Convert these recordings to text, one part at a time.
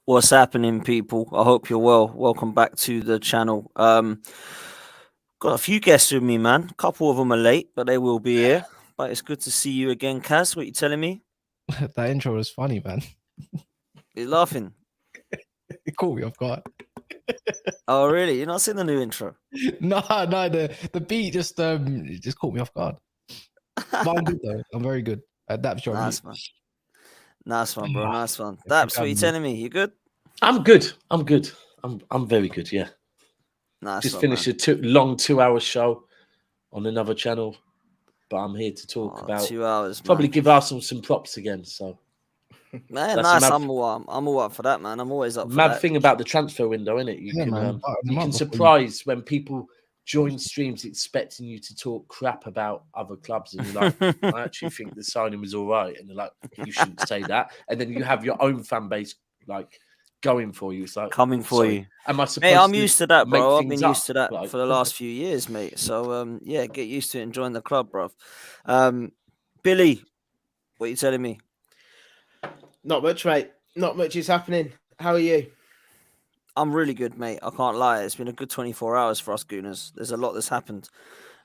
What's happening, people? I hope you're well. Welcome back to the channel. Got a few guests with me, man. A couple of them are late, but they will be here. But it's good to see you again, Kaz. What you telling me? That intro was funny, man. You're laughing. It caught me off guard. Oh, really? You're not seeing the new intro? No, the beat just caught me off guard. But I'm good though. I'm very good. That's your Nice one. Nice one, bro. Nice one. Daps, what you telling me? You good? I'm good. I'm very good. Yeah. Nice. Just one, finished man. a long 2-hour show on another channel, but I'm here to talk about 2 hours. Probably man. give Arsenal some props again. So, man, nice. I'm all up for that, man. I'm always up for that. Mad thing about the transfer window, isn't it? You can surprise when people join streams expecting you to talk crap about other clubs, and you're like, I actually think the signing was all right, and they're like, you shouldn't say that, and then you have your own fan base like going for you. It's like coming for you. Am I supposed mate, I'm used to that, bro. I've been used to that like... for the last few years, mate. So yeah, get used to it and join the club, bro. Billy, what are you telling me? Not much, mate. Not much is happening. How are you? I'm really good, mate. I can't lie. It's been a good 24 hours for us Gooners. There's a lot that's happened.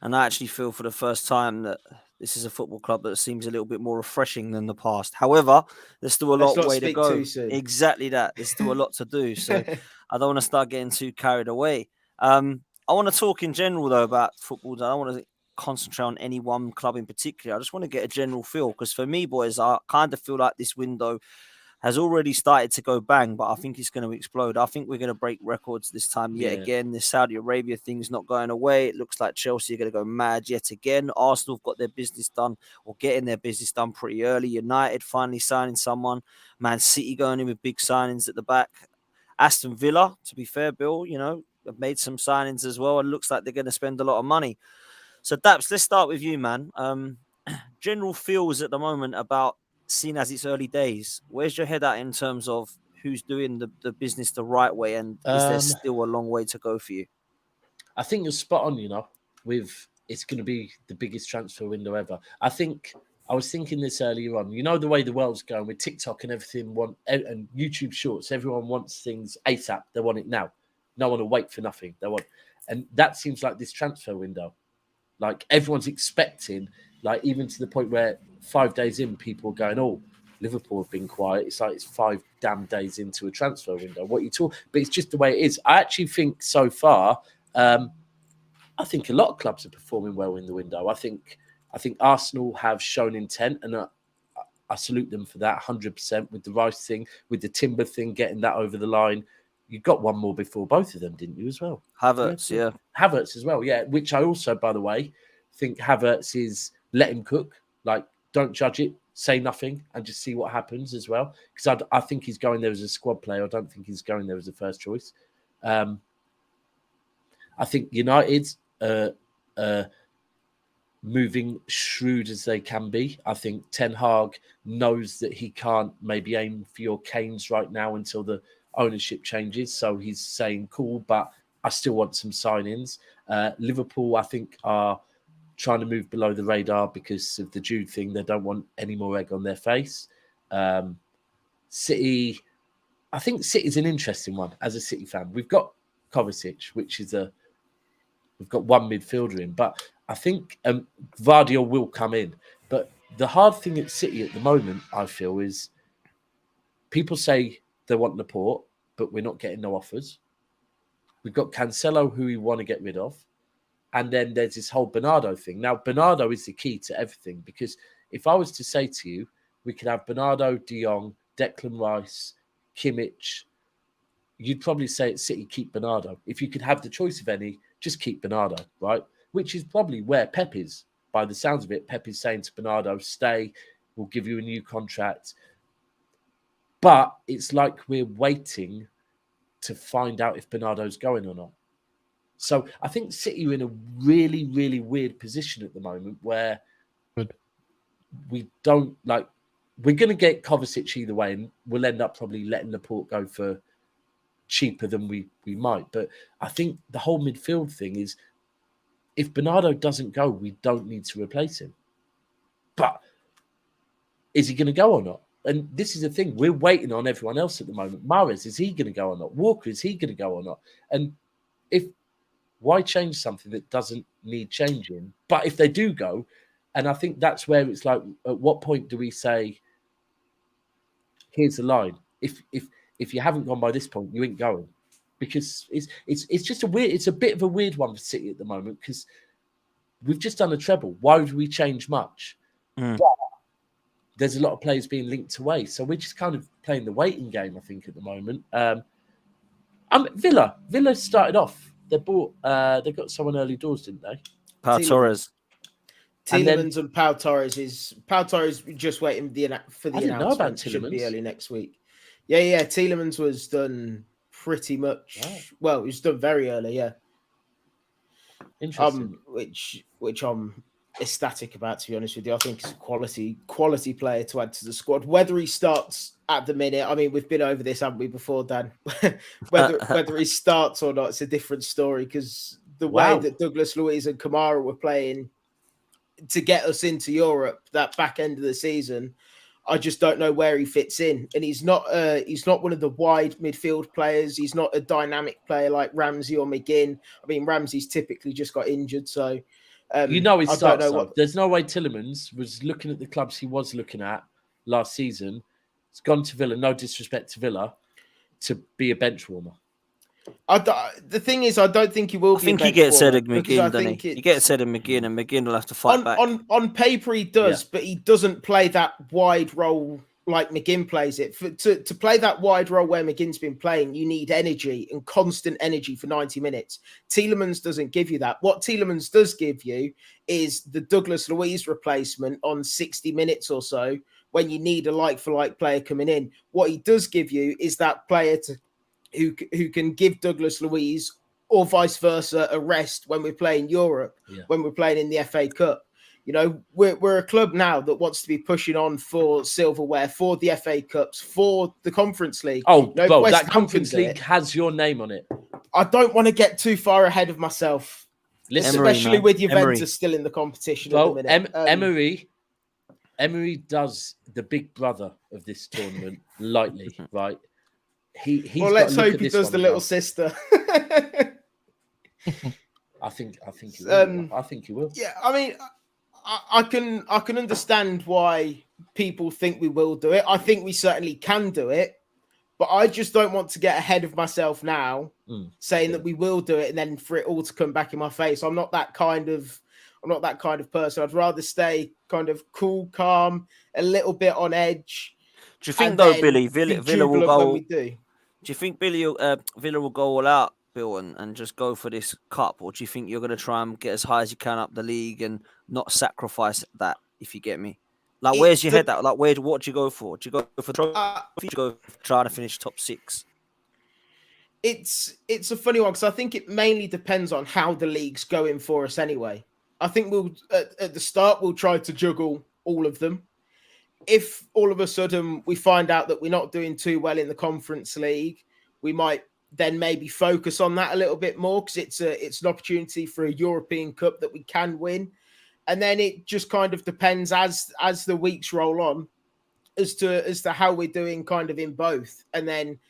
And I actually feel for the first time that this is a football club that seems a little bit more refreshing than the past. However, there's still a lot of way to go. Exactly that. There's still a lot to do. So I don't want to start getting too carried away. I want to talk in general, though, about football. I don't want to concentrate on any one club in particular. I just want to get a general feel. Because for me, boys, I kind of feel like this window has already started to go bang, but I think it's going to explode. I think we're going to break records this time yet again. This Saudi Arabia thing's not going away. It looks like Chelsea are going to go mad yet again. Arsenal have got their business done or getting their business done pretty early. United finally signing someone. Man City going in with big signings at the back. Aston Villa, to be fair, Bill, have made some signings as well. It looks like they're going to spend a lot of money. So, Daps, let's start with you, man. General feels at the moment about seen as it's early days. Where's your head at in terms of who's doing the business the right way, and is there still a long way to go for you? I think you're spot on, with it's going to be the biggest transfer window ever. I was thinking this earlier on, the way the world's going with TikTok and everything, and YouTube Shorts, everyone wants things ASAP. They want it now. No one will wait for nothing. And that seems like this transfer window. Like everyone's expecting, like even to the point where 5 days in, people are going, "Oh, Liverpool have been quiet." It's like it's 5 damn days into a transfer window. What you talk, but it's just the way it is. I actually think so far, I think a lot of clubs are performing well in the window. I think Arsenal have shown intent, and I salute them for that 100% with the Rice thing, with the Timber thing, getting that over the line. You got one more before both of them, didn't you, as well? Havertz, yeah. Havertz as well, yeah. Which I also, by the way, think Havertz is let him cook. Like, don't judge it, say nothing, and just see what happens as well. Because I think he's going there as a squad player. I don't think he's going there as a first choice. I think United's moving shrewd as they can be. I think Ten Hag knows that he can't maybe aim for your Kanes right now until the ownership changes. So he's saying, cool, but I still want some sign-ins. Liverpool, I think, are trying to move below the radar because of the Jude thing. They don't want any more egg on their face. City, I think City's an interesting one as a City fan. We've got Kovacic, which is we've got one midfielder in, but I think Vardy will come in. But the hard thing at City at the moment, I feel, is people say they want Laporte, but we're not getting no offers. We've got Cancelo, who we want to get rid of. And then there's this whole Bernardo thing. Now, Bernardo is the key to everything, because if I was to say to you, we could have Bernardo, De Jong, Declan Rice, Kimmich, you'd probably say at City, keep Bernardo. If you could have the choice of any, just keep Bernardo, right? Which is probably where Pep is. By the sounds of it, Pep is saying to Bernardo, stay, we'll give you a new contract. But it's like we're waiting to find out if Bernardo's going or not. So I think City are in a really, really weird position at the moment where we don't like. We're going to get Kovacic either way, and we'll end up probably letting Laporte go for cheaper than we might. But I think the whole midfield thing is, if Bernardo doesn't go, we don't need to replace him. But is he going to go or not? And this is the thing, we're waiting on everyone else at the moment. Mahrez, is he going to go or not? Walker, is he going to go or not? And why change something that doesn't need changing? But if they do go, and I think that's where it's like, at what point do we say, here's the line? If you haven't gone by this point, you ain't going, because it's just it's a bit of a weird one for City at the moment, because we've just done a treble. Why would we change much? Mm. But there's a lot of players being linked away, so we're just kind of playing the waiting game, I think, at the moment. Villa started off. They got someone early doors, didn't they? Pau Torres. Tielemans and Pau Torres Pau Torres just waiting for the I didn't know about announcement. Should be Tielemans. early next week. Yeah. Tielemans was done pretty much. Wow. Well, it was done very early. Yeah. Interesting. Which I'm ecstatic about, to be honest with you. I think he's a quality player to add to the squad. Whether he starts at the minute, I mean, we've been over this, haven't we, before, Dan? whether he starts or not, it's a different story, because the way that Douglas Luiz and Kamara were playing to get us into Europe that back end of the season, I just don't know where he fits in. And he's not one of the wide midfield players. He's not a dynamic player like Ramsey or McGinn. I mean, Ramsey's typically just got injured, so He starts. There's no way Tielemans was looking at the clubs he was looking at last season. It's gone to Villa. No disrespect to Villa, to be a bench warmer. The thing is, I don't think he will. I think he gets said of McGinn, doesn't he? He gets said of McGinn, and McGinn will have to fight back. On paper, he does, but he doesn't play that wide role like McGinn plays it. To play that wide role where McGinn's been playing, you need energy and constant energy for 90 minutes. Tielemans doesn't give you that. What Tielemans does give you is the Douglas Luiz replacement on 60 minutes or so when you need a like-for-like player coming in. What he does give you is that player who can give Douglas Luiz or vice versa a rest when we're playing Europe, when we're playing in the FA Cup. You know, we're a club now that wants to be pushing on for silverware, for the FA Cups, for the Conference League. Oh, well, that Conference League has your name on it. I don't want to get too far ahead of myself, especially with Juventus still in the competition at the minute. Emery does the big brother of this tournament lightly, right? Let's hope he does the little sister. I think he will. I think he will. Yeah, I mean, I can understand why people think we will do it. I think we certainly can do it, but I just don't want to get ahead of myself now, saying that we will do it and then for it all to come back in my face. I'm not that kind of person. I'd rather stay kind of cool, calm, a little bit on edge. Do you think though, Billy, Villa will go? Do you think Villa will go all out, Bill, and just go for this cup, or do you think you're going to try and get as high as you can up the league and not sacrifice that? If you get me, like, where's your head at? Like, what do you go for? Do you go for trophy? Do you go for trying to finish top 6? It's a funny one, because I think it mainly depends on how the league's going for us anyway. I think we'll at the start we'll try to juggle all of them. If all of a sudden we find out that we're not doing too well in the Conference League, we might then maybe focus on that a little bit more, because it's an opportunity for a European Cup that we can win. And then it just kind of depends as the weeks roll on as to how we're doing kind of in both. And then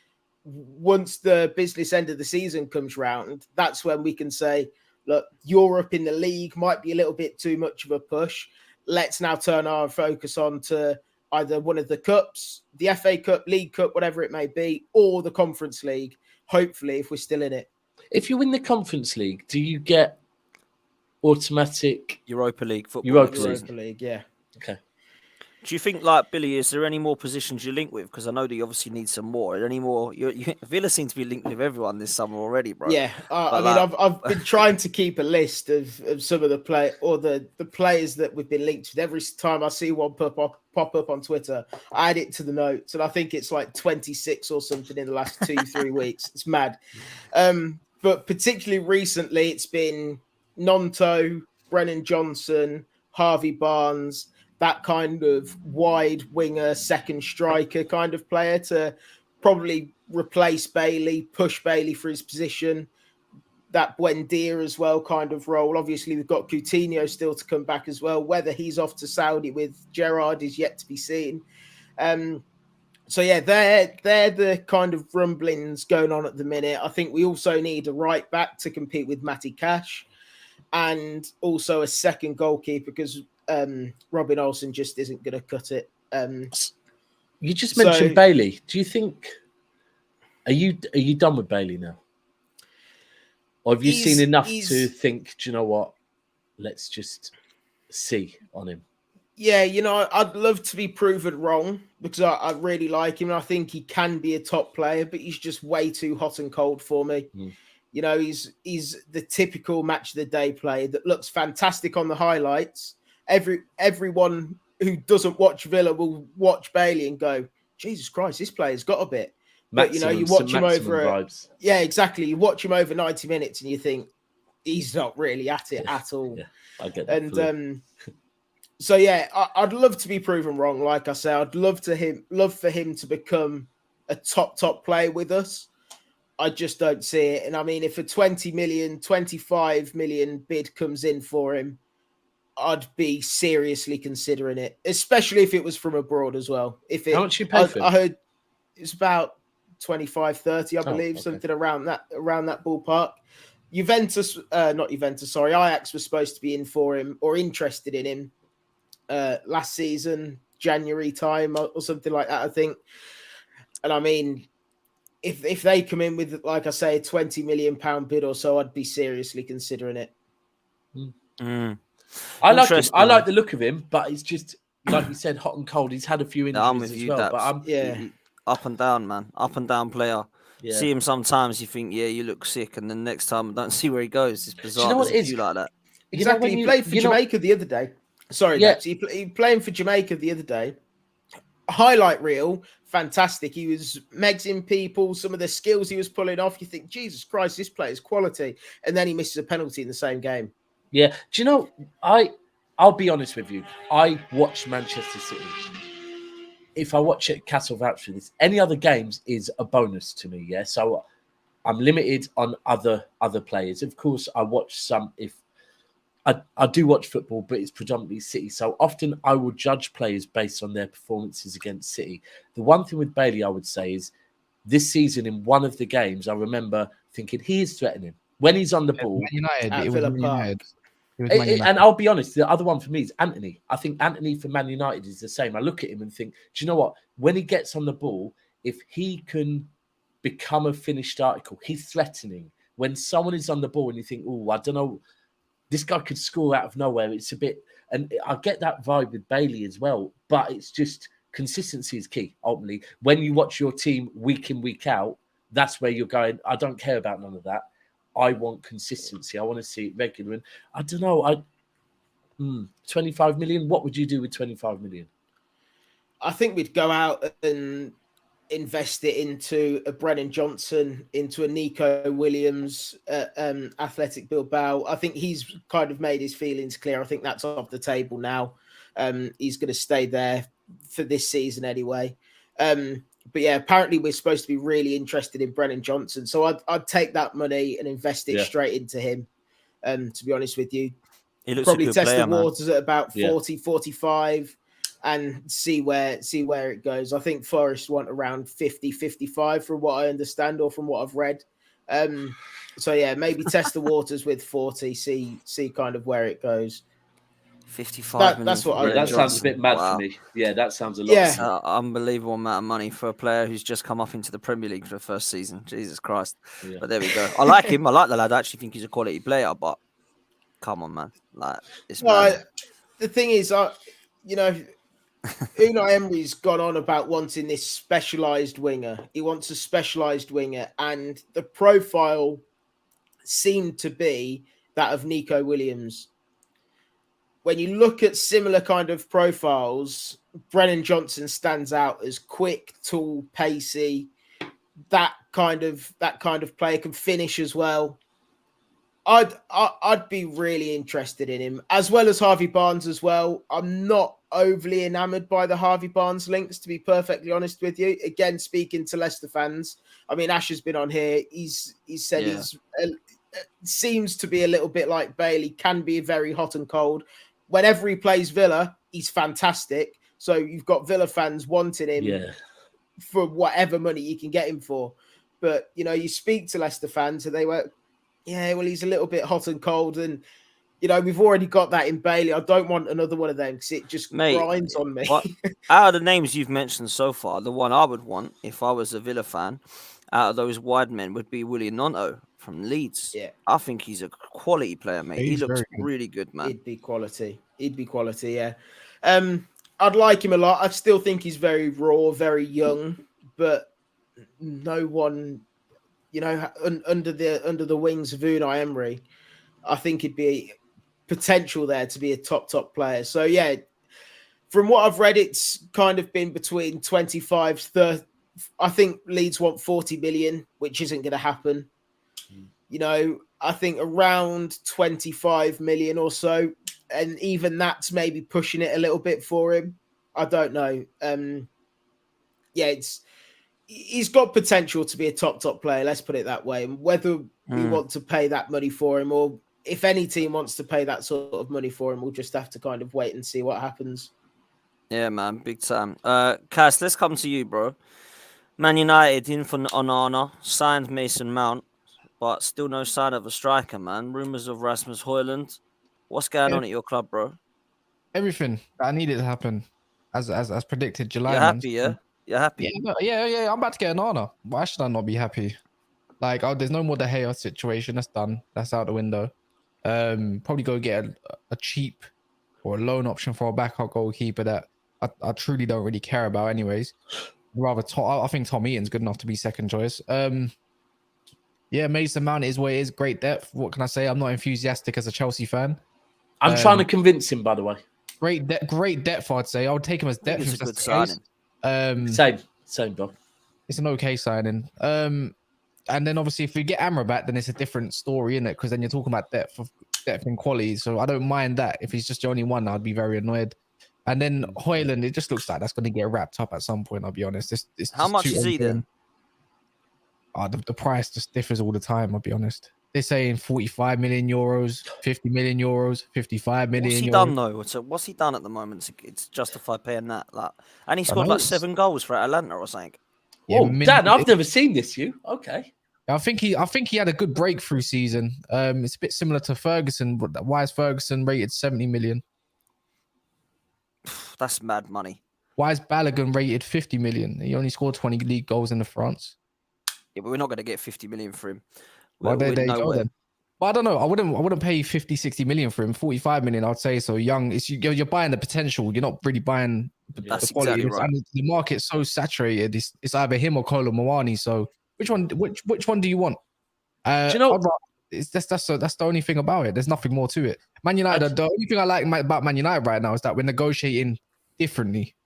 once the business end of the season comes round, that's when we can say, look, Europe in the league might be a little bit too much of a push. Let's now turn our focus on to either one of the cups, the FA Cup, League Cup, whatever it may be, or the Conference League, hopefully, if we're still in it. If you win the Conference League, do you get automatic Europa League football? Europa League, yeah. Okay. Do you think, like, Billy, is there any more positions you link with? Because I know that you obviously need some more. Are there any more? Villa seem to be linked with everyone this summer already, bro. Yeah, I've been trying to keep a list of some of the the players that we've been linked with. Every time I see one pop up on Twitter, I add it to the notes, and I think it's like 26 or something in the last 2-3 weeks. It's mad. But particularly recently, it's been Nonto, Brennan Johnson, Harvey Barnes, that kind of wide winger, second striker kind of player to probably replace Bailey, push Bailey for his position. That Buendia as well kind of role. Obviously, we've got Coutinho still to come back as well. Whether he's off to Saudi with Gerrard is yet to be seen. So yeah, they're the kind of rumblings going on at the minute. I think we also need a right back to compete with Matty Cash, and also a second goalkeeper because Robin Olsen just isn't going to cut it. You just mentioned So- Bailey. Do you think are you done with Bailey now, or have you seen enough to think? Do you know what? Let's just see on him. Yeah, I'd love to be proven wrong because I really like him and I think he can be a top player, but he's just way too hot and cold for me. He's the typical match of the day player that looks fantastic on the highlights. Everyone who doesn't watch Villa will watch Bailey and go, Jesus Christ, this player's got a bit. But you watch him over vibes. Yeah, exactly. You watch him over 90 minutes and you think he's not really at it at all. Yeah, I get that. And so yeah, I'd love to be proven wrong. Like I say, I'd love for him to become a top player with us. I just don't see it. And I mean, if a 20 million, 25 million bid comes in for him, I'd be seriously considering it, especially if it was from abroad as well. How much you pay for him? I heard it's about 25, 30, I believe, something around that ballpark. Ajax was supposed to be in for him or interested in him last season, January time or something like that, I think. And I mean, if they come in with, like I say, a £20 million bid or so, I'd be seriously considering it. I like him. I like the look of him, but it's just like you said, hot and cold. He's had a few injuries as well. But up and down, man. Up and down player. Yeah. See him sometimes, you think, yeah, you look sick, and then next time, I don't see where he goes. It's bizarre. Do you know what it is? Like that. Exactly. He played for Jamaica the other day. Sorry, yeah. He playing for Jamaica the other day. Highlight reel, fantastic. He was megsing people. Some of the skills he was pulling off, you think, Jesus Christ, this player's quality. And then he misses a penalty in the same game. Yeah. Do you know, I'll be honest with you. I watch Manchester City. If I watch it, Castle vouch for this. Any other games is a bonus to me. Yeah. So I'm limited on other players. Of course, I watch some if I do watch football, but it's predominantly City. So often I will judge players based on their performances against City. The one thing with Bailey, I would say, is this season in one of the games, I remember thinking he is threatening. When he's on the ball. United. And I'll be honest, the other one for me is Anthony. I think Anthony for Man United is the same. I look at him and think, do you know what? When he gets on the ball, if he can become a finished article, he's threatening. When someone is on the ball and you think, oh, I don't know, this guy could score out of nowhere. It's a bit, and I get that vibe with Bailey as well, but it's just consistency is key, ultimately. When you watch your team week in, week out, that's where you're going, I don't care about none of that. I want consistency. I want to see it regular. And I don't know, 25 million, what would you do with 25 million? I think we'd go out and invest it into a Brennan Johnson, into a Nico Williams, Athletic Bilbao. I think he's kind of made his feelings clear. I think that's off the table now. He's going to stay there for this season anyway. But yeah, apparently we're supposed to be really interested in Brennan Johnson. So I'd take that money and invest it straight into him. To be honest with you, he looks probably a good test player, the waters at about 40, 45 and see where it goes. I think Forest want around 50, 55 from what I understand or from what I've read. So yeah, maybe test the waters with 40, see kind of where it goes. 55 million. That's what that sounds a bit mad for me. Yeah, that sounds a lot. Yeah, unbelievable amount of money for a player who's just come up into the Premier League for the first season. Jesus Christ! Yeah. But there we go. I like him. I like the lad. I actually think he's a quality player. But come on, man! Like it's the thing is, Unai Emery's gone on about wanting this specialised winger. He wants a specialised winger, and the profile seemed to be that of Nico Williams. When you look at similar kind of profiles, Brennan Johnson stands out as quick, tall, pacey. That kind of player can finish as well. I'd be really interested in him, as well as Harvey Barnes as well. I'm not overly enamoured by the Harvey Barnes links, to be perfectly honest with you. Again, speaking to Leicester fans, I mean, Ash has been on here. He's said he's seems to be a little bit like Bailey, can be very hot and cold. Whenever he plays Villa, he's fantastic. So you've got Villa fans wanting him for whatever money you can get him for. But, you know, you speak to Leicester fans and they were, yeah, well, he's a little bit hot and cold. And, you know, we've already got that in Bailey. I don't want another one of them because it just grinds on me. Out of the names you've mentioned so far, the one I would want if I was a Villa fan out of those wide men would be William Nonto from Leeds. Yeah. I think he's a quality player, mate. He looks really good, man. He'd be quality, yeah. I'd like him a lot. I still think he's very raw, very young, but no one, you know, under the wings of Unai Emery, I think it'd be potential there to be a top player. So yeah, from what I've read, it's kind of been between 25, 30. I think Leeds want 40 million, which isn't going to happen. You know, I think around 25 million or so, and even that's maybe pushing it a little bit for him. I don't know. Yeah, he's got potential to be a top player. Let's put it that way. And whether we want to pay that money for him, or if any team wants to pay that sort of money for him, we'll just have to kind of wait and see what happens. Yeah, man, big time. Cass, let's come to you, bro. Man United in for Onana, signed Mason Mount, but still no sign of a striker, man. Rumours of Rasmus Højlund. What's going on at your club, bro? Everything that I needed to happen, as predicted. July. You're happy, yeah? You're happy? Yeah. I'm about to get an honor. Why should I not be happy? Like, there's no more De Gea situation. That's done. That's out the window. Probably go get a cheap or a loan option for a backup goalkeeper that I truly don't really care about, anyways. Rather, I think Tom Eaton's good enough to be second choice. Yeah, Mason Mount is what it is. Great depth. What can I say? I'm not enthusiastic as a Chelsea fan. I'm trying to convince him, by the way. Great depth, I'd say. I would take him as depth. It's a good signing. Same, Bob. It's an okay signing. And then obviously, if we get Amrabat, then it's a different story, isn't it? Because then you're talking about depth and quality. So I don't mind that. If he's just the only one, I'd be very annoyed. And then Højlund, it just looks like that's going to get wrapped up at some point. I'll be honest. It's How much is he then? The price just differs all the time. I'll be honest. They're saying 45 million euros, 50 million euros, 55 million. What's he done though? So what's he done at the moment? It's justified paying that. And he scored like 7 goals for Atlanta or something. Yeah, Dan, I've never seen this. Okay? I think he had a good breakthrough season. It's a bit similar to Ferguson. Why is Ferguson rated 70 million? That's mad money. Why is Balogun rated 50 million? He only scored 20 league goals in the France. Yeah, but we're not going to get 50 million for him. Well, there you go then. But I don't know. I wouldn't pay 50, 60 million for him. 45 million, I'd say. So young, you're buying the potential. You're not really buying the quality. Exactly right. And the market's so saturated. It's either him or Kolo Muani. So which one do you want? Do you know? That's the only thing about it. There's nothing more to it. Man United. The only thing I like about Man United right now is that we're negotiating differently.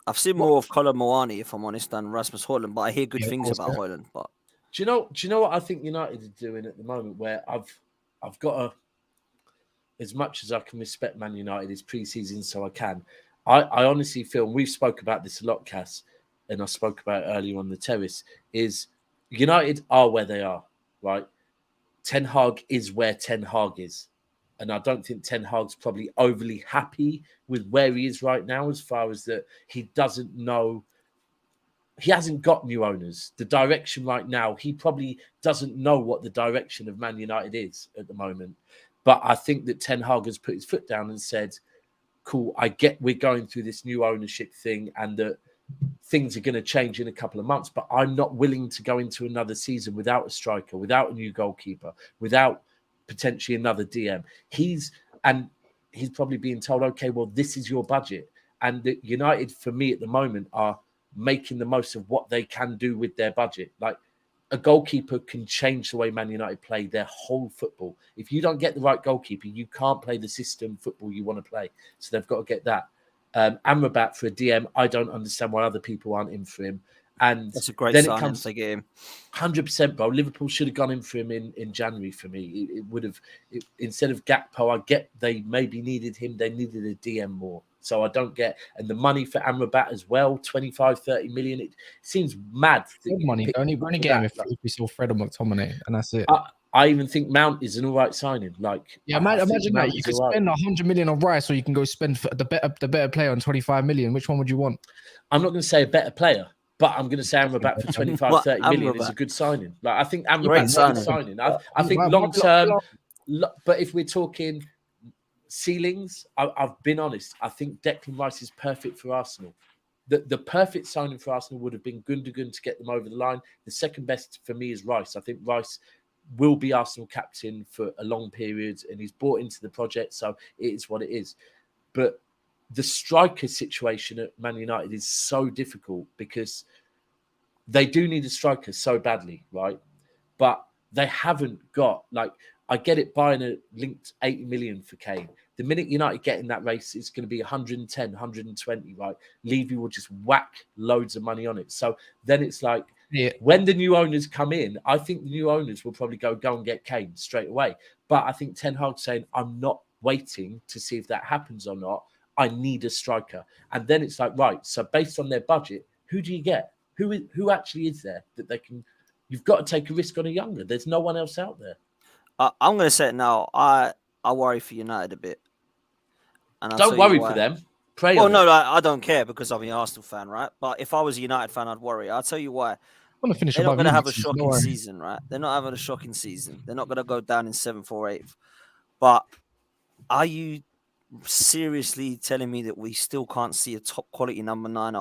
I've seen more of Kolo Muani, if I'm honest, than Rasmus Højlund, but I hear good things about Højlund. But do you know what I think United are doing at the moment? Where I've got as much as I can respect Man United, it's pre-season, so I can. I honestly feel, and we've spoke about this a lot, Cass, and I spoke about it earlier on the terrace, is United are where they are, right? Ten Hag is where Ten Hag is. And I don't think Ten Hag's probably overly happy with where he is right now, as far as that he doesn't know. He hasn't got new owners. The direction right now, he probably doesn't know what the direction of Man United is at the moment. But I think that Ten Hag has put his foot down and said, cool, I get we're going through this new ownership thing and that things are going to change in a couple of months, but I'm not willing to go into another season without a striker, without a new goalkeeper, without potentially another DM. He's probably being told, okay, well, this is your budget. And the United, for me at the moment, are making the most of what they can do with their budget. Like, a goalkeeper can change the way Man United play their whole football. If you don't get the right goalkeeper, you can't play the system football you want to play. So they've got to get that. Amrabat for a DM, I don't understand why other people aren't in for him. And that's a great sign if they get him. 100%, bro. Liverpool should have gone in for him in January for me. It would have, instead of Gakpo, I get they maybe needed him. They needed a DM more. So I don't get, and the money for Amrabat as well, 25, 30 million. It seems mad. Good money. Only get him if we saw Fred or McTominay, and that's it. I even think Mount is an all right signing. Like, Yeah, I think imagine Mount that. You is could all right. spend 100 million on Rice, or you can go spend for the better player on 25 million. Which one would you want? I'm not going to say a better player, but I'm going to say Amrabat for 25, What? 30 million is Amrabat? a good signing. Like, I think Great Amrabat's a good signing. signing. I think long term, but if we're talking ceilings, I've been honest. I think Declan Rice is perfect for Arsenal. The perfect signing for Arsenal would have been Gundogan to get them over the line. The second best for me is Rice. I think Rice will be Arsenal captain for a long period, and he's bought into the project, so it is what it is. But the striker situation at Man United is so difficult because they do need a striker so badly, right? But they haven't got, like, I get it, buying a linked 80 million for Kane. The minute United get in that race, it's going to be 110, 120, right? Levy will just whack loads of money on it. So then it's like, when the new owners come in, I think the new owners will probably go and get Kane straight away. But I think Ten Hag saying, I'm not waiting to see if that happens or not. I need a striker. And then it's like, right, so based on their budget, who do you get? Who actually is there that they can... You've got to take a risk on a younger. There's no one else out there. I'm going to say it now. I worry for United a bit. And don't worry for them. Pray well, on no, it. I don't care because I'm an Arsenal fan, right? But if I was a United fan, I'd worry. I'll tell you why. I'm gonna finish. They're not going to have a shocking season, right? They're not having a shocking season. They're not going to go down in 7th or 8th. But are you seriously telling me that we still can't see a top quality number 9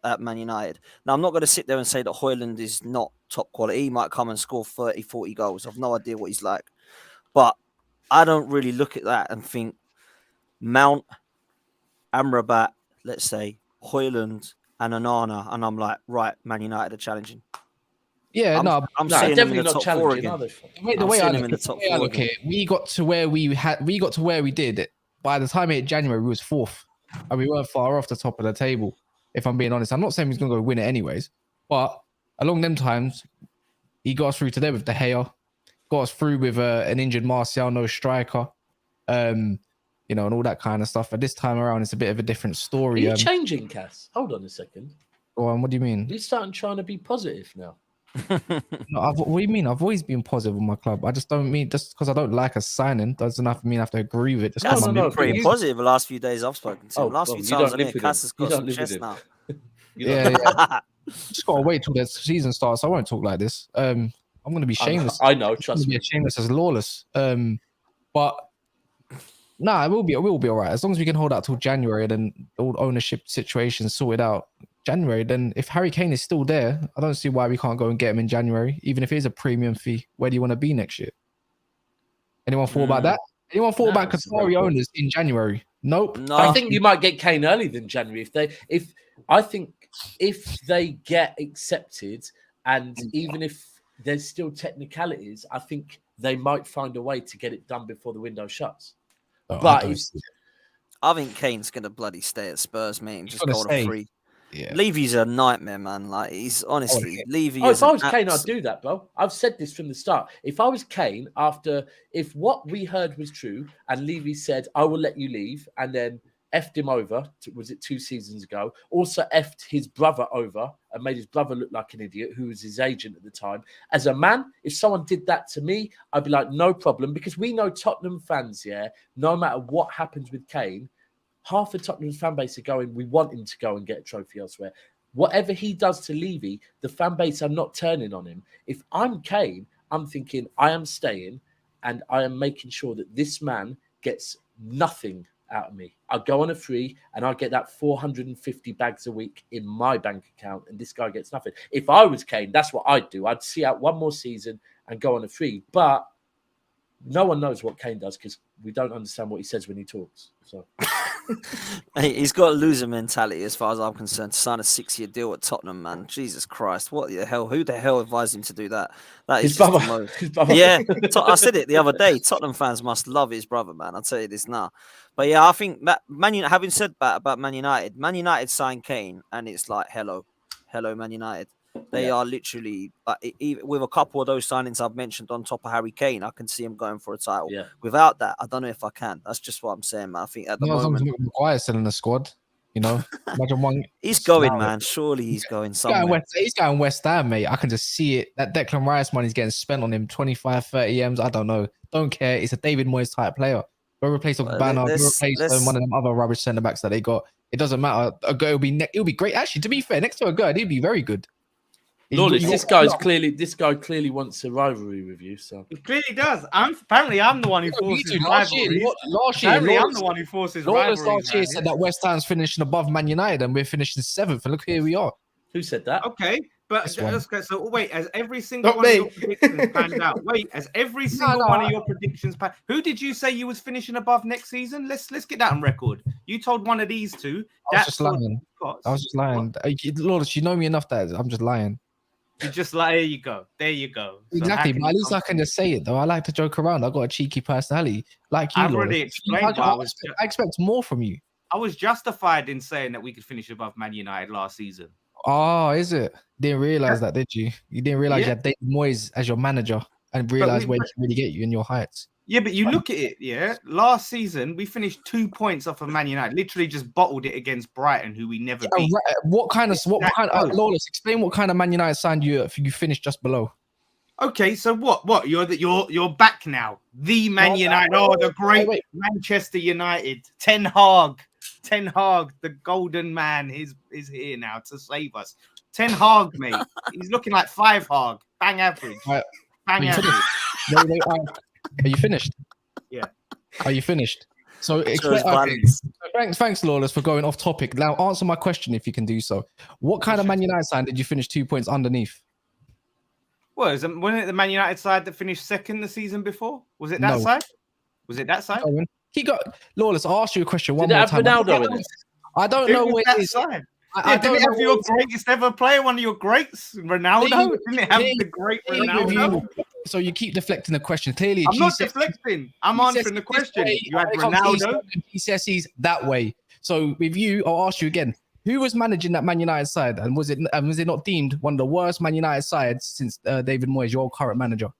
at Man United? Now, I'm not going to sit there and say that Højlund is not top quality. He might come and score 30, 40 goals. I've no idea what he's like. But I don't really look at that and think Mount, Amrabat, let's say, Højlund, and Onana, and I'm like, right, Man United are challenging. Yeah, I'm seeing them in the top 4 again. The way I look at it, we got to where we did. By the time it hit January, we was 4th, and we weren't far off the top of the table. If I'm being honest, I'm not saying he's gonna go win it anyways, but along them times, he got us through to there with De Gea, got us through with an injured Martial, no striker, and all that kind of stuff. But this time around, it's a bit of a different story. Are you changing, Cass? Hold on a second. What do you mean? You're starting trying to be positive now. No, what do you mean? I've always been positive with my club. I just don't mean just because I don't like a signing doesn't have to mean I have to agree with it. Just Cass has been pretty positive the last few days I've spoken to him. Last few times on here, Cass has got some chest now. Yeah. Just gotta wait till the season starts. I won't talk like this. I'm gonna be shameless. I know, trust me. Shameless as lawless. But it will be all right as long as we can hold out till January. Then all ownership situations sorted out. January, then if Harry Kane is still there, I don't see why we can't go and get him in January, even if it is a premium fee. Where do you want to be next year? Anyone thought about that? Anyone thought about Qatari owners in January? Nope. No. I think you might get Kane earlier than January if they get accepted, and even if there's still technicalities, I think they might find a way to get it done before the window shuts. But I think Kane's gonna bloody stay at Spurs, mate, and just go on a free. Yeah. Levy's a nightmare, man. Like, he's honestly, Levy. If I was Kane, I'd do that, bro. I've said this from the start. If I was Kane, if what we heard was true, and Levy said, I will let you leave, and then effed him over, was it 2 seasons ago? Also effed his brother over and made his brother look like an idiot, who was his agent at the time. As a man, if someone did that to me, I'd be like, no problem, because we know Tottenham fans, no matter what happens with Kane, half the Tottenham fan base are going, we want him to go and get a trophy elsewhere. Whatever he does to Levy, the fan base are not turning on him. If I'm Kane, I'm thinking, I am staying and I am making sure that this man gets nothing out of me. I'll go on a free and I'll get that 450 bags a week in my bank account, and this guy gets nothing. If I was Kane, that's what I'd do. I'd see out one more season and go on a free. But no one knows what Kane does because we don't understand what he says when he talks. So he's got a loser mentality as far as I'm concerned. To sign a 6-year deal at Tottenham, man. Jesus Christ, what the hell? Who the hell advised him to do that? That is his brother. Yeah, I said it the other day. Tottenham fans must love his brother, man. I'll tell you this now. But yeah, I think having said that about Man United signed Kane, and it's like, hello, Man United. They are literally, with a couple of those signings I've mentioned on top of Harry Kane, I can see him going for a title. Yeah. Without that, I don't know if I can. That's just what I'm saying, man. I think at the moment, Maguire still in the squad. You know, imagine one. He's going, Wow. man. Surely he's going He's going somewhere. He's going West Ham, mate. I can just see it. That Declan Rice money's getting spent on him. 25, 30 M's. I don't know. Don't care. It's a David Moyes type player. Go replace Well, Banner. Go let's- replace let's- one of them other rubbish centre backs that they got. It doesn't matter. It'll be great. Actually, to be fair, next to a guy, he'd be very good. Lawless, You this got- guy clearly wants a rivalry with you. So It clearly does. Apparently I'm the one who forces Last year, rivalries. I'm the one who forces Lawless rivalries. last year said that West Ham's finishing above Man United and we're finishing 7th. And look, here we are. who said that? Okay, but This one. so wait, as every single Not one of me. your predictions panned out. Wait, as every single one of your predictions panned. Who did you say you was finishing above next season? Let's get that on record. You told one of these two. I was just lying. I was just lying. Lawless, you know me enough that I'm just lying. You're just like, there you go. So Exactly, how can but at you least I come- can just say it though. I like to joke around. I got a cheeky personality, like you. I've already Lawless. explained why I expect more from you. I was justified in saying that we could finish above Man United last season. Oh, is it? Didn't realize that, did you? You didn't realize you Yeah. had David Moyes as your manager and realize where he can really get you in your heights. Yeah, but you look at it, yeah. Last season, we finished 2 points off of Man United. Literally just bottled it against Brighton, who we never beat. What kind of Exactly. Lawless? Explain what kind of Man United signed you if you finished just below. Okay, so what? You're back now. The Man United. Oh, the great wait. Manchester United. Ten Hag, the golden man is here now to save us. Ten Hag, mate. He's looking like 5 Hag. Bang average. Right. Bang Are you average. Are you finished? Yeah. Are you finished? So Shows explain, balance. thanks, Lawless, for going off topic. Now answer my question if you can do so. What kind of Man United side did you finish 2 points underneath? Well, wasn't it the Man United side that finished second the season before? Was it that No. side? Was it that side? Owen, he got Lawless. I'll ask you a question one Did it more have time. Ronaldo in it? I don't Who know was where that it is. side? I Did don't it know have your where it is. greatest ever player, one of your greats, Ronaldo? Clearly- Didn't it have clearly- the great Clearly Ronaldo? review. So you keep deflecting the question. Clearly, I'm not GCSE deflecting. I'm GCSE answering the this question. way, You had when it comes to Ronaldo. GCSEs that way. So with you, I'll ask you again: who was managing that Man United side, and was it not deemed one of the worst Man United sides since David Moyes, your current manager?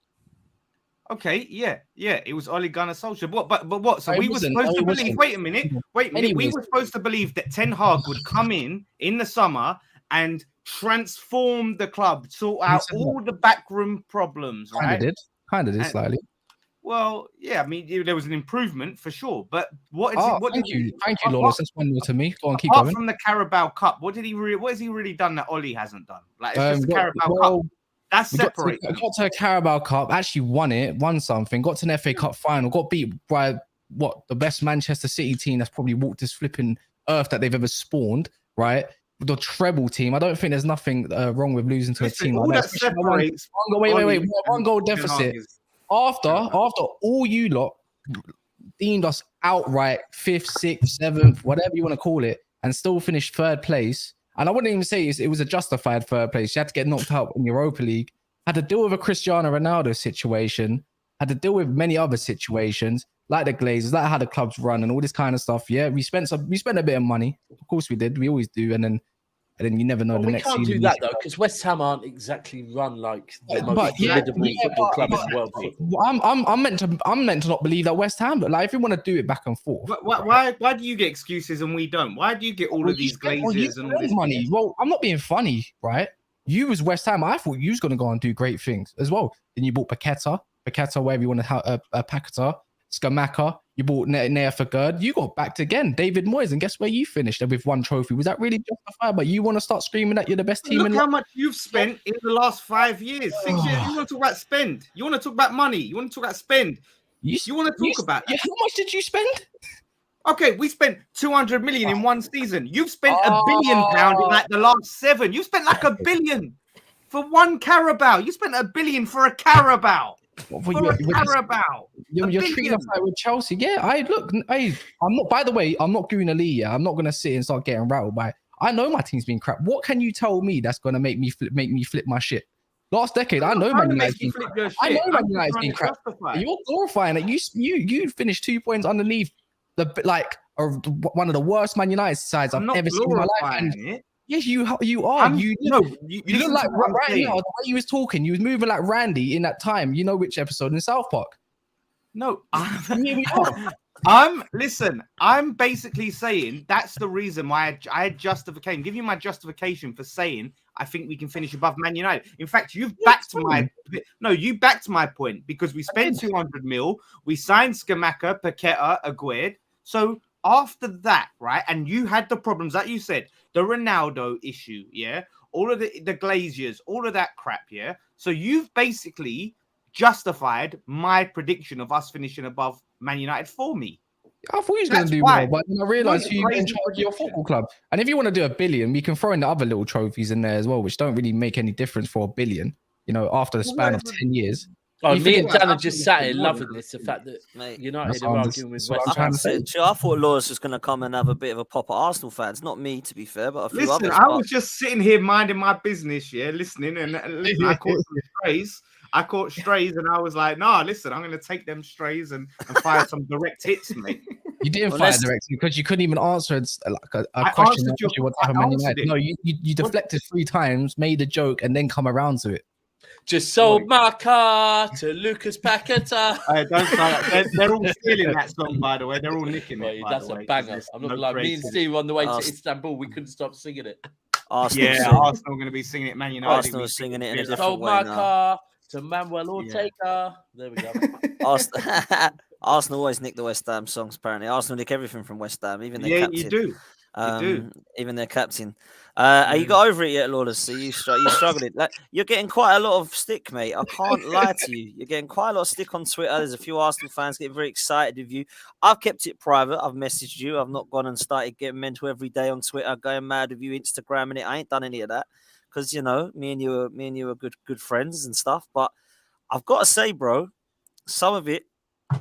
Okay, yeah, it was Ole Gunnar Solskjaer. But what? So No, it we were wasn't. supposed No, to it believe. wasn't. Wait a minute. We Anyways. were supposed to believe that Ten Hag would come in the summer and transform the club, sort out said all the backroom problems, right? Kind of did And- slightly. Well, yeah. I mean, there was an improvement for sure. But what is Oh, it? What thank did you, apart- Lawless. That's one more to me. Go on, keep Apart going. from the Carabao Cup, what has he really done that Ollie hasn't done? Like it's just the Got- Carabao well, Cup. That's we got separate. to a Carabao Cup, actually won something, got to an FA Cup final, got beat by the best Manchester City team that's probably walked this flipping earth that they've ever spawned, right? The treble team. I don't think there's nothing wrong with losing to a Listen, team all like that especially one separates. goal- wait, Ollie one and goal Ten Hag deficit. is- After all you lot deemed us outright 5th, 6th, 7th, whatever you want to call it, and still finished 3rd place. And I wouldn't even say it was a justified 3rd place. You had to get knocked out in Europa League, had to deal with a Cristiano Ronaldo situation, had to deal with many other situations, like the Glazers, like how the clubs run and all this kind of stuff. Yeah, we spent a bit of money. Of course we did. We always do. And then you never know Well, the we next can't season. do that though, because West Ham aren't exactly run like the But most yeah, formidable yeah, football club but- in the world. Football. I'm meant to not believe that West Ham, but like if you want to do it back and forth. Why do you get excuses and we don't? Why do you get all of these Glazers and all this money? Well, I'm not being funny, right? You was West Ham. I thought you was gonna go and do great things as well. Then you bought Paqueta, wherever you want to Paqueta, Skamaka. You bought Nea for Gerd. You got backed again, David Moyes, and guess where you finished with 1 trophy? Was that really justified? But you want to start screaming that you're the best team Look in how much you've spent in the last 5 years, 6 years. You want to talk about spend? You want to talk about money? You want to talk about spend? You want to talk about that? How much did you spend? Okay, we spent 200 million in one season. You've spent £1 billion in like the last 7. You spent like $1 billion for one Carabao. You spent $1 billion for a Carabao. Carabao. You're treating us like with Chelsea. Yeah, I'm not. By the way, I'm not Guna Lee. Yeah, I'm not gonna sit and start getting rattled by. I know my team's been crap. What can you tell me that's gonna make me flip my shit? Last decade, I know Man United's been crap. I know Man United's been crap. You're glorifying it. You finished 2 points underneath one of the worst Man United sides I've ever seen in my life. And yes, you are. You look like right now, the way you was talking, you was moving like Randy in that time. You know which episode in South Park? No, Here we are. I'm basically saying that's the reason why I had justification. Give you my justification for saying I think we can finish above Man United. In fact, you backed my point because we spent 200 mil, we signed Scamacca, Paqueta, Aguerd. So after that, right, and you had the problems that you said, the Ronaldo issue, yeah, all of the Glaziers, all of that crap, yeah. So you've basically justified my prediction of us finishing above Man United for me. I thought he was going to do more, but then I realised you're in charge of your football club. And if you want to do $1 billion, we can throw in the other little trophies in there as well, which don't really make any difference for $1 billion. You know, after the span of 10 years. Oh, me and Dan are just sat here loving this. The fact that United are arguing with West Ham. I thought Lawless was going to come and have a bit of a pop at Arsenal fans. Not me, to be fair, but a few Listen, others. I was just sitting here minding my business, yeah, listening, and listen, I caught some strays. And I was like, nah, listen, I'm going to take them strays and fire some direct hits, mate. You didn't fire directly because you couldn't even answer a question. No, you deflected 3 times, made a joke, and then come around to it. Just sold my car to Lucas Paqueta. They're all stealing that song, by the way. They're all nicking it. That's a banger. I'm not gonna lie. Me and Steve on the way to Istanbul, we couldn't stop singing it. Arsenal going to be singing it. Man United. Arsenal was singing it in a different sold way my now. car to Manuel Ortega. There we go. Arsenal always nick the West Ham songs. Apparently, Arsenal nick everything from West Ham, even their captain. You do. Even their captain. Are you got over it yet, Lawless? Are you struggling? Like, you're getting quite a lot of stick, mate. I can't lie to you. You're getting quite a lot of stick on Twitter. There's a few Arsenal fans getting very excited with you. I've kept it private. I've messaged you. I've not gone and started getting mental every day on Twitter, going mad with you, Instagramming it. I ain't done any of that because me and you are good friends and stuff. But I've got to say, bro, some of it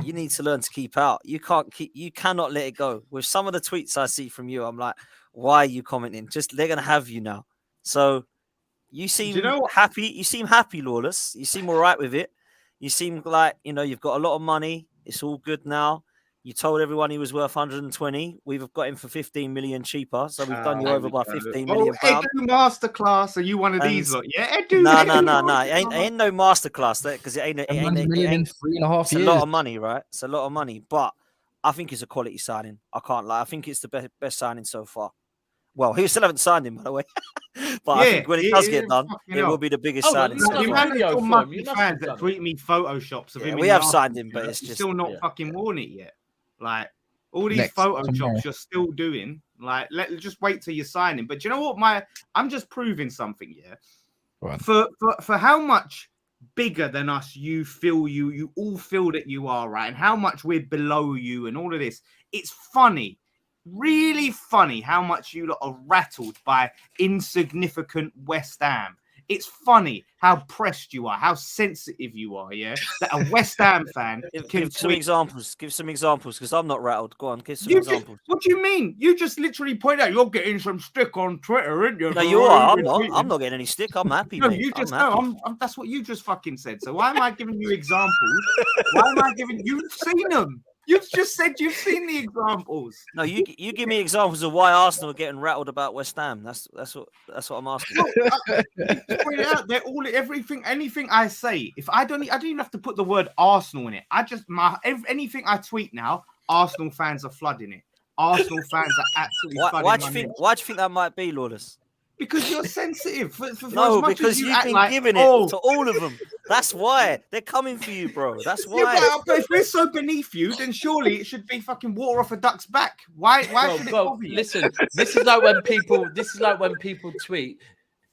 you need to learn to keep out. You cannot let it go. With some of the tweets I see from you, I'm like, why are you commenting? They're gonna have you now. So you seem happy. You seem happy, Lawless. You seem all right with it. You seem like you've got a lot of money. It's all good now. You told everyone he was worth 120. We've got him for 15 million cheaper. So we've done you over by 15 million pounds. Edu Masterclass. Are you one of these? Yeah, Edu. No. It ain't no masterclass because it ain't 3.5 It's a lot of money, right? It's a lot of money. But I think it's a quality signing. I can't lie. I think it's the best signing so far. Well, he still haven't signed him, by the way. But I think when it does get done, it will be the biggest signing. You fans that tweet me photoshops of him. We have signed him, but it's just still not fucking worn it yet. Like all these photoshops you're still doing. Like, just wait till you sign him. But you know what? I'm just proving something. Yeah. Right. For how much bigger than us you feel you all feel that you are, right, and how much we're below you and all of this. It's funny. Really funny how much you lot are rattled by insignificant West Ham. It's funny how pressed you are, how sensitive you are, yeah? That a West Ham fan give some examples. Give some examples, because I'm not rattled. Go on, give some examples. What do you mean? You just literally point out you're getting some stick on Twitter, aren't you? No, you are. I'm not getting any stick. I'm happy, no, mate. You just that's what you just fucking said. So why am I giving you examples? Why am I giving you've seen them? You've just said you've seen the examples. No, you give me examples of why Arsenal are getting rattled about West Ham. That's what I'm asking. Point it out. They're all anything I say. If I don't even have to put the word Arsenal in it. Anything I tweet now, Arsenal fans are flooding it. Arsenal fans are absolutely flooding. Why do you think that might be, Lawless? Because you're sensitive. No, because you've been giving it to all of them. That's why they're coming for you, bro. That's why. Yeah, but if we're so beneath you, then surely it should be fucking water off a duck's back. Why should it bother you? Listen, this is like when people tweet,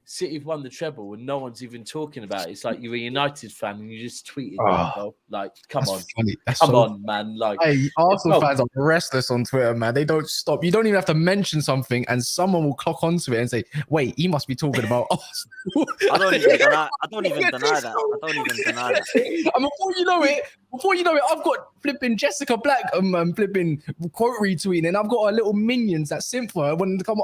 City have won the treble and no one's even talking about it. It's like you're a United fan and you just tweeted that, bro. Like, come on. Come on, man. Like, Arsenal fans are restless on Twitter, man. They don't stop. You don't even have to mention something and someone will clock onto it and say, wait, he must be talking about Arsenal. I don't even deny that. And before you know it, I've got flipping Jessica Black flipping quote retweeting, and I've got a little minions that simp for her when they come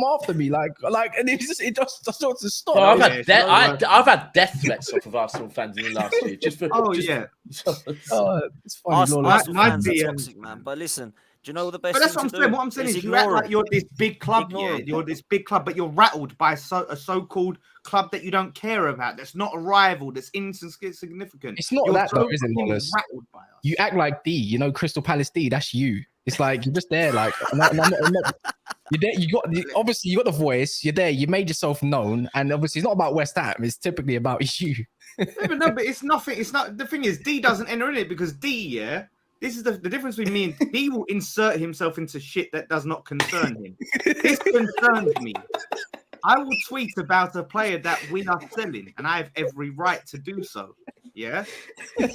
after me, and it just starts to stop. Oh, I've had death threats off of Arsenal fans in the last year. Just for yeah. It's funny. Arsenal fans are toxic, man. But listen, you know the best? But that's thing what I'm to saying. do? What I'm saying is, you ignore act like them. you're this big club. Ignore Yeah, them. you're this big club, but you're rattled by a so-called club that you don't care about. That's not a rival. That's insignificant. It's not You're that so though, is it, fucking Lawless? rattled by us. You act like D, you know, Crystal Palace D. That's you. It's like you're just there, like you're there. Obviously you got the voice. You're there. You made yourself known, and obviously it's not about West Ham. It's typically about you. No, but it's nothing. It's not. The thing is, D doesn't enter in it because D, yeah. This is the difference between me and D. Will insert himself into shit that does not concern him. This concerns me. I will tweet about a player that we are selling, and I have every right to do so. Yeah,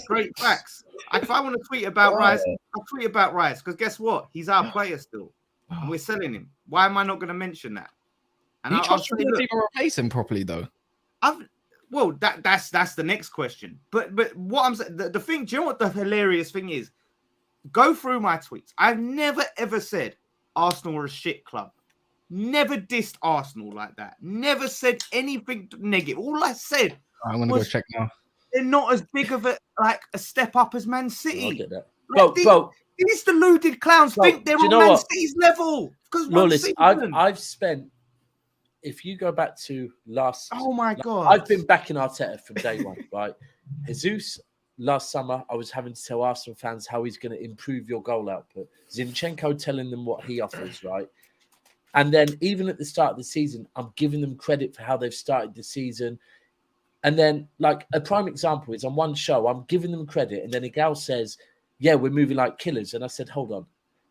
great facts. If I want to tweet about Rice, I'll tweet about Rice because guess what? He's our player still, and we're selling him. Why am I not going to mention that? And You I'll trust say, me to look, even replace him properly though? well, that's the next question. But what I'm saying, the thing, do you know what the hilarious thing is? Go through my tweets. I've never ever said Arsenal are a shit club. Never dissed Arsenal like that. Never said anything negative. All I said I'm gonna go check now. they're not as big of a step up as Man City. I get that. Like, these deluded clowns think they're on Man City's level. Because Lawless, I've spent. If you go back to last, oh my god, I've been backing Arteta from day one, right? Jesus, last summer, I was having to tell Arsenal fans how he's going to improve your goal output. Zinchenko telling them what he offers, right? And then even at the start of the season, I'm giving them credit for how they've started the season. And then, like, a prime example is on one show, I'm giving them credit. And then a gal says, yeah, we're moving like killers. And I said, hold on.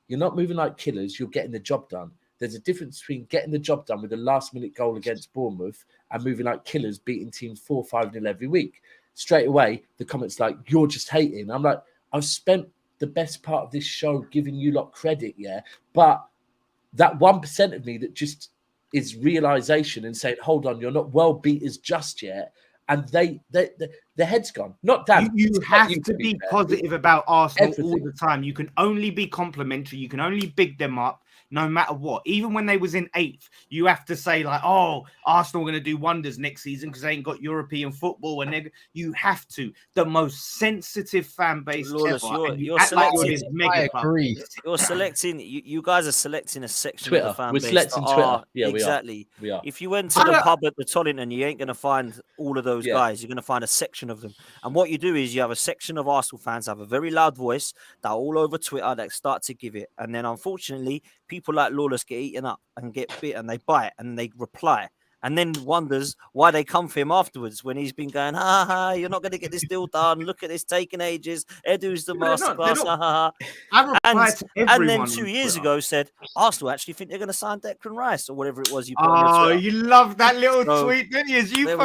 You're not moving like killers. You're getting the job done. There's a difference between getting the job done with a last-minute goal against Bournemouth and moving like killers, beating teams 4-5-0 every week. Straight away, the comments like, you're just hating. I'm like, I've spent the best part of this show giving you lot credit, yeah? But that 1% of me that just is realization and saying, hold on, you're not well beaters just yet. And their head's gone. Not damn. You have to be fair. positive about Arsenal all Everything. the time. You can only be complimentary. You can only big them up no matter what. Even when they was in 8th, you have to say like, oh, Arsenal are going to do wonders next season because they ain't got European football. And you have to. The most sensitive fan base Lawless, ever. And you you're act like you're selecting- this mega club. agree. You're selecting. You guys are selecting a section Twitter. of the fan We're base. selecting that Twitter. are- Yeah, we are. exactly. We are. If you went to the pub at the Tollington, you ain't going to find all of those guys. You're going to find a section of them. And what you do is you have a section of Arsenal fans have a very loud voice that are all over Twitter that start to give it. And then unfortunately, people like Lawless get eaten up and get bit and they bite and they reply. And then wonders why they come for him afterwards when he's been going, ha ha, you're not going to get this deal done. Look at this taking ages. Edu's the masterclass. Ha ha ha. And then 2 years ago said, Arsenal actually think they're going to sign Declan Rice or whatever it was you put on your Twitter. You love that little tweet, didn't you? You're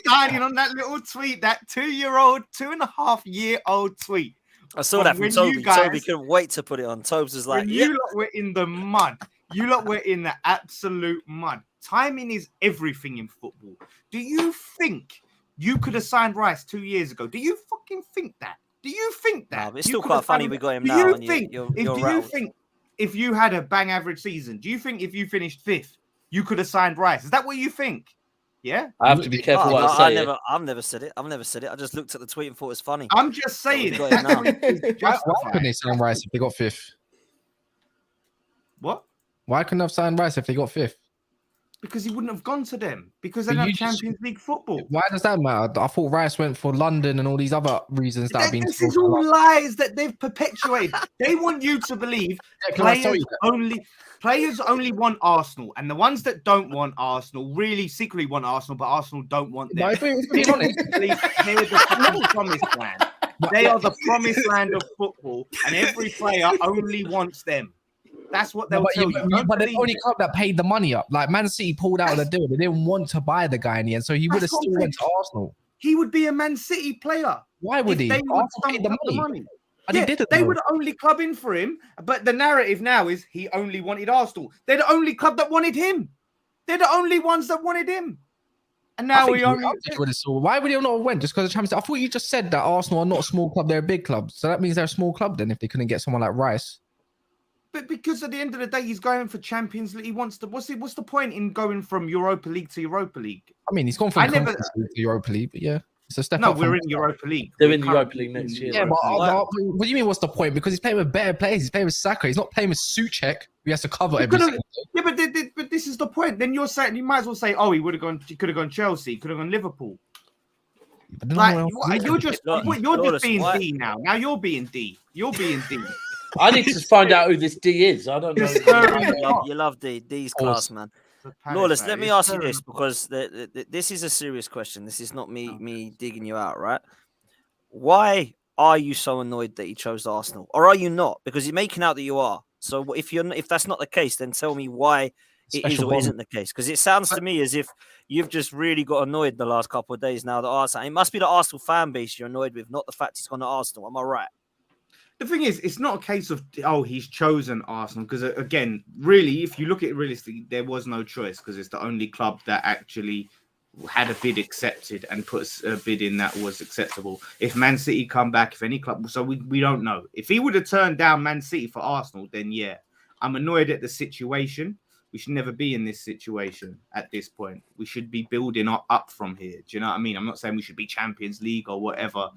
dining on that little tweet, that 2.5-year-old tweet. I saw that from Toby. Toby couldn't wait to put it on. Tobes was like, you lot were in the mud. You lot were in the absolute mud. Timing is everything in football. Do you think you could have signed Rice 2 years ago? Do you fucking think that? Do you think that? No, it's still quite funny we got him now. Do you think if you had a bang average season, do you think if you finished 5th, you could have signed Rice? Is that what you think? Yeah. I have to be careful what I say. I've never said it. I've never said it. I just looked at the tweet and thought it was funny. I'm just saying. Why couldn't they sign Rice if they got 5th? What? Why couldn't they have signed Rice if they got 5th? Because he wouldn't have gone to them. Because they don't have Champions League football. Why does that matter? I thought Rice went for London and all these other reasons that have been. This is all lies that they've perpetuated. They want you to believe players only want Arsenal, and the ones that don't want Arsenal really secretly want Arsenal, but Arsenal don't want them. They're the promised land. They are the promised land of football, and every player only wants them. That's what they'll tell you. But they're the only club that paid the money up. Like Man City pulled out of the deal. They didn't want to buy the guy in the end, so he would have still went to Arsenal. He would be a Man City player. Why would he? They would paid the money. They would only club in for him, but the narrative now is he only wanted Arsenal. They're the only club that wanted him. They're the only ones that wanted him. And now he only. Why would he not have went? Just because of Champions League? I thought you just said that Arsenal are not a small club; they're a big club. So that means they're a small club then if they couldn't get someone like Rice. But because at the end of the day, he's going for Champions League. He wants to. What's the point in going from Europa League to Europa League? I mean, he's gone from Conference League to Europa League, but yeah. It's a step No, up. we're from- in Europa League. They're We're in Europa currently League next in year. Yeah, Europa but League. what do you mean? What's the point? Because he's playing with better players. He's playing with Saka. He's not playing with Suchek, who has to cover every single day. Yeah, but this is the point. Then you're saying you might as well say, oh, he could have gone Chelsea, could have gone Liverpool. But then Like no one else you're needs just Look, you're Lawless, just being why- D now. Now you're being D. You're being D. I need to find out who this D is. I don't know. You love D's course. class, man. The panic, Lawless, mate. let me It's ask you very- this, because this is a serious question. This is not me digging you out, right? Why are you so annoyed that he chose Arsenal, or are you not? Because you're making out that you are. So if that's not the case, then tell me why it is Special or bond. isn't the case. Because it sounds to me as if you've just really got annoyed the last couple of days now that Arsenal. It must be the Arsenal fan base you're annoyed with, not the fact he's gone to Arsenal. Am I right? The thing is, it's not a case of he's chosen Arsenal, because again, really, if you look at it realistically, there was no choice, because it's the only club that actually had a bid accepted and put a bid in that was acceptable. If Man City come back, if any club, so we don't know. If he would have turned down Man City for Arsenal, then yeah, I'm annoyed at the situation. We should never be in this situation at this point. We should be building up from here. Do you know what I mean? I'm not saying we should be Champions League or whatever,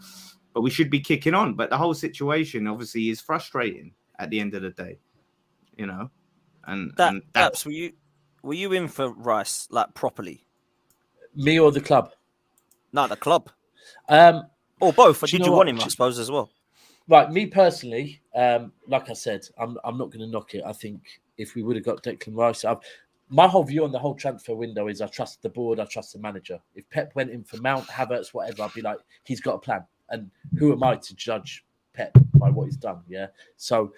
but we should be kicking on. But the whole situation obviously is frustrating at the end of the day, you know. And Daps, were you in for Rice like properly? Me or the club? No, the club Um, or both. Or Do you did know you what? want him? I suppose as well. Right, me personally, like I said, I'm not going to knock it. I think if we would have got Declan Rice, my whole view on the whole transfer window is I trust the board, I trust the manager. If Pep went in for Mount, Havertz, whatever, I'd be like, he's got a plan. And who am I to judge Pep by what he's done? Yeah. So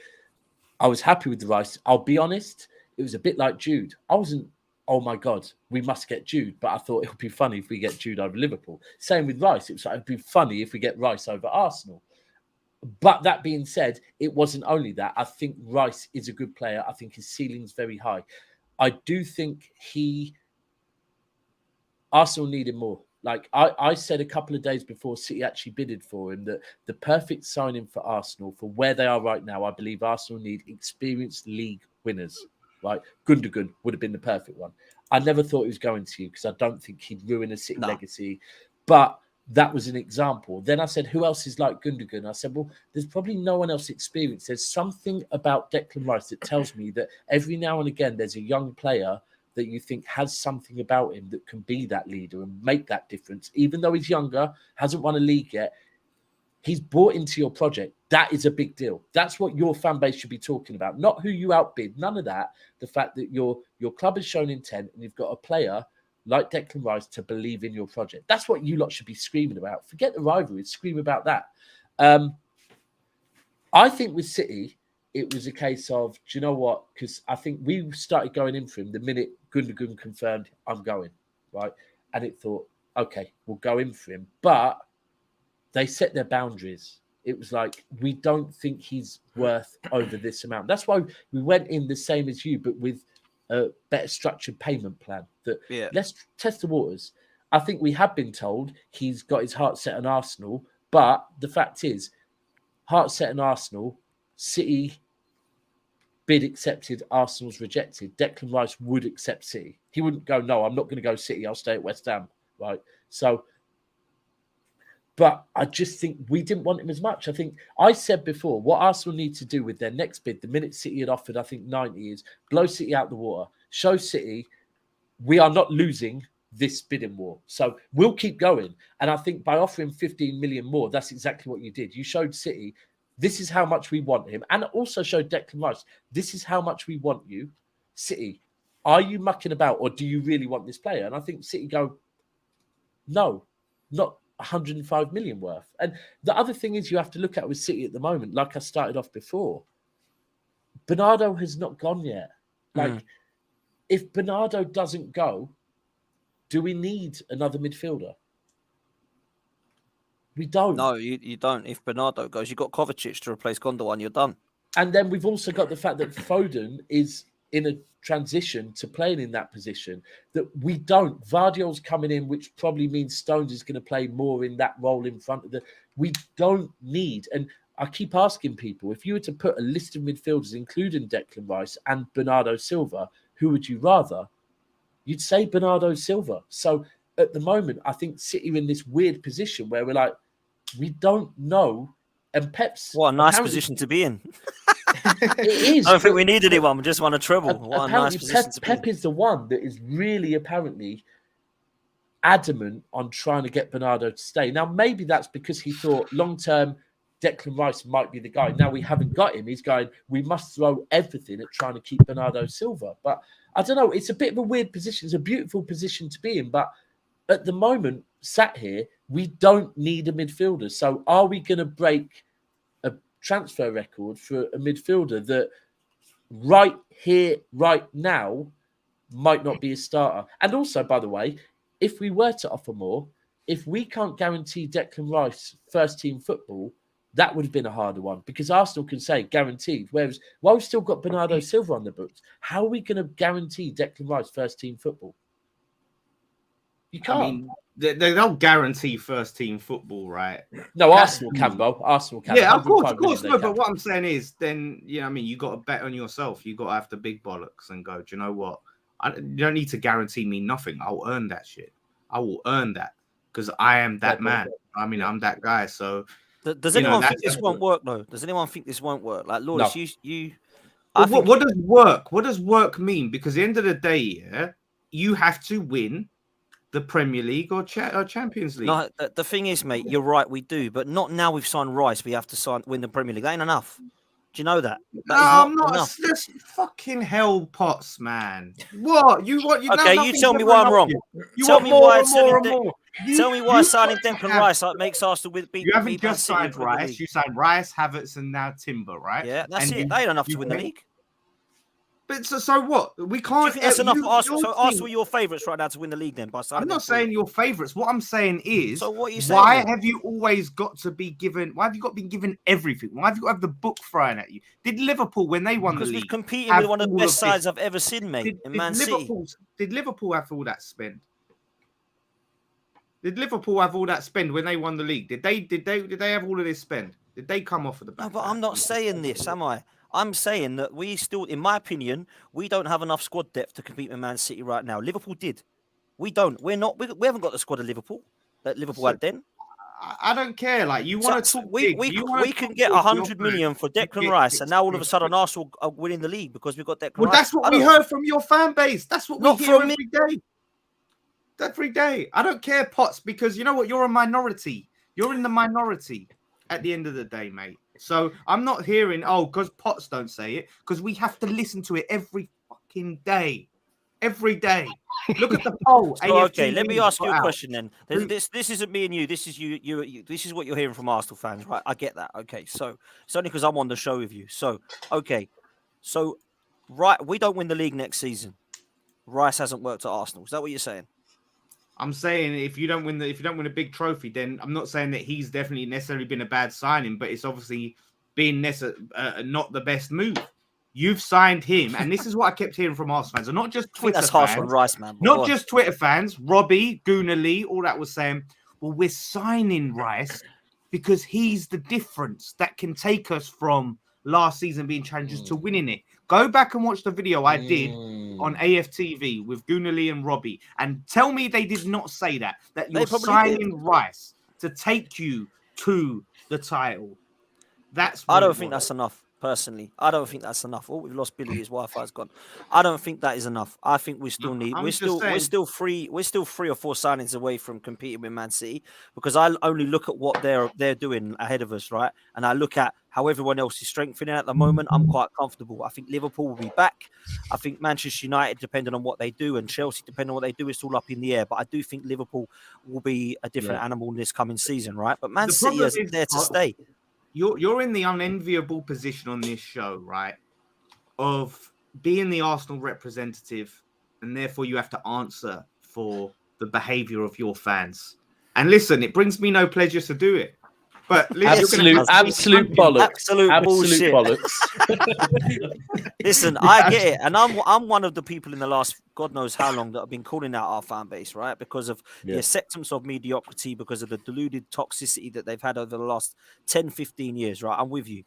I was happy with the Rice. I'll be honest, it was a bit like Jude. I wasn't, oh my God, we must get Jude. But I thought it would be funny if we get Jude over Liverpool. Same with Rice. It was like, it'd be funny if we get Rice over Arsenal. But that being said, it wasn't only that. I think Rice is a good player. I think his ceiling's very high. I do think Arsenal needed more. Like I said a couple of days before City actually bidded for him, that the perfect signing for Arsenal, for where they are right now, I believe Arsenal need experienced league winners. Right? Gundogan would have been the perfect one. I never thought he was going to, because I don't think he'd ruin a City legacy. But that was an example. Then I said, who else is like Gundogan? I said, well, there's probably no one else experienced. There's something about Declan Rice that tells me that every now and again there's a young player that you think has something about him that can be that leader and make that difference. Even though he's younger, hasn't won a league yet, he's bought into your project. That is a big deal. That's what your fan base should be talking about, not who you outbid. None of that. The fact that your club has shown intent and you've got a player like Declan Rice to believe in your project. That's what you lot should be screaming about. Forget the rivalry. Scream about that. I think with City, it was a case of, do you know what? Because I think we started going in for him the minute Gundogan confirmed, I'm going, right? And it thought, okay, we'll go in for him. But they set their boundaries. It was like, we don't think he's worth over this amount. That's why we went in the same as you, but with a better structured payment plan. Let's test the waters. I think we have been told he's got his heart set on Arsenal, but the fact is, heart set on Arsenal, City bid accepted, Arsenal's rejected. Declan Rice would accept City. He wouldn't go, no, I'm not going to go City, I'll stay at West Ham, right? So, but I just think we didn't want him as much. I think I said before, what Arsenal need to do with their next bid, the minute City had offered, I think 90, is blow City out the water. Show City we are not losing this bidding war. So we'll keep going. And I think by offering 15 million more, that's exactly what you did. You showed City, this is how much we want him. And also showed Declan Rice, this is how much we want you. City, are you mucking about or do you really want this player? And I think City go, no, not 105 million worth. And the other thing is you have to look at with City at the moment, like I started off before, Bernardo has not gone yet. Like, if Bernardo doesn't go, do we need another midfielder? We don't. No, you don't. If Bernardo goes, you've got Kovacic to replace Gondwan, you're done. And then we've also got the fact that Foden is in a transition to playing in that position that we don't. Vardiol's coming in, which probably means Stones is going to play more in that role in front of the... We don't need... And I keep asking people, if you were to put a list of midfielders, including Declan Rice and Bernardo Silva, who would you rather? You'd say Bernardo Silva. So at the moment, I think City are in this weird position where we're like, we don't know. And Pep's What a nice position to be in. It is. I don't think we need anyone. We just won a treble. What a Apparently, nice position to be in. Pep is the one that is really apparently adamant on trying to get Bernardo to stay. Now, maybe that's because he thought long term Declan Rice might be the guy. Now we haven't got him. He's going, we must throw everything at trying to keep Bernardo Silva. But I don't know. It's a bit of a weird position. It's a beautiful position to be in. But at the moment, sat here, we don't need a midfielder. So are we going to break a transfer record for a midfielder that right here, right now, might not be a starter? And also, by the way, if we were to offer more, if we can't guarantee Declan Rice first team football, that would have been a harder one because Arsenal can say guaranteed. Whereas, while we've still got Bernardo Silva on the books, how are we going to guarantee Declan Rice first team football? You can't. I mean, they don't guarantee first team football, right? No, Arsenal can, Bo. Arsenal can. Yeah, of 105 course. million No, they but can. what I'm saying is, then I mean, you got to bet on yourself. You got to have the big bollocks and go. Do you know what? You don't need to guarantee me nothing. I'll earn that shit. I will earn that because I am that man. I mean, I'm that guy. So, Does anyone think this won't work though? Does anyone think this won't work? Like, Lourdes, No. you. Well, what does work? What does work mean? Because at the end of the day, yeah, you have to win the Premier League or Champions League. No, the thing is, mate, you're right, we do, but not now. We've signed Rice. We have to win the Premier League. That ain't enough. Do you know that? That is I'm not. enough. That's fucking hell pots, man. What you want? Okay, you tell me why I'm wrong. Tell me why signing Declan Rice makes Arsenal beat. You haven't beat just Man City in signed the Premier Rice. League. You signed Rice, Havertz, and now Timber, right? Yeah, that's and it. That ain't enough to win the league. But so what? We Do you can't. think that's enough for Arsenal? So Arsenal are your favourites right now to win the league then? By signing I'm not Declan? saying your favourites. What I'm saying is, So what are you saying? why then? have you always got to be given? Why have you got to be given everything? Why have you got to have the book thrown at you? Did Liverpool, when they won the Because league, we've competed have with one of the all best of sides this? I've ever seen, mate, in Man City. Did Liverpool have all that spend? Did Liverpool have all that spend when they won the league? Did they have all of this spend? Did they come off of the back? No, but I'm not saying this, am I? I'm saying that we still, in my opinion, we don't have enough squad depth to compete with Man City right now. Liverpool did. We don't. We're not. We haven't got the squad of Liverpool that Liverpool had then. I don't care. Like, you want to So talk we big. can get 100 million for Declan Rice, and now all of a sudden Arsenal are winning the league because we've got Declan Well, Rice. that's what we heard from your fan base. That's what we Not hear from every day. Every day. I don't care, Potts, because you know what? You're a minority. You're in the minority at the end of the day, mate. So I'm not hearing, because Potts don't say it, because we have to listen to it every fucking day. Every day. Look at the poll. So, okay, let me ask you a question then. This isn't me and you. This is you. This is what you're hearing from Arsenal fans, right? I get that. Okay, so it's only because I'm on the show with you. So, okay, so right, we don't win the league next season. Rice hasn't worked at Arsenal. Is that what you're saying? I'm saying if you don't win a big trophy, then I'm not saying that he's definitely necessarily been a bad signing, but it's obviously been not the best move. You've signed him, and this is what I kept hearing from Arsenal fans, and not just Twitter that's harsh fans. on Rice, man. Not just Twitter fans. Robbie, Gooner Lee, all that was saying, well, we're signing Rice because he's the difference that can take us from last season being challengers to winning it. Go back and watch the video I did on AFTV with Gooner Lee and Robbie, and tell me they did not say that you're signing Rice to take you to the title. I don't think that's enough. Personally, I don't think that's enough. Oh, we've lost Billy. His Wi-Fi's gone. I don't think that is enough. I think we still need. We're still 3 or 4 signings away from competing with Man City because I only look at what they're doing ahead of us, right? And I look at how everyone else is strengthening at the moment. I'm quite comfortable. I think Liverpool will be back. I think Manchester United, depending on what they do, and Chelsea, depending on what they do, it's all up in the air. But I do think Liverpool will be a different animal in this coming season, right? But Man City is there to stay. You're in the unenviable position on this show, right, of being the Arsenal representative, and therefore you have to answer for the behaviour of your fans. And listen, it brings me no pleasure to do it. But absolute bollocks. Absolute bullshit. Bollocks. Listen, I get it, and I'm one of the people in the last God knows how long that have been calling out our fan base, right? Because of the acceptance of mediocrity, because of the deluded toxicity that they've had over the last 10, 15 years, right? I'm with you.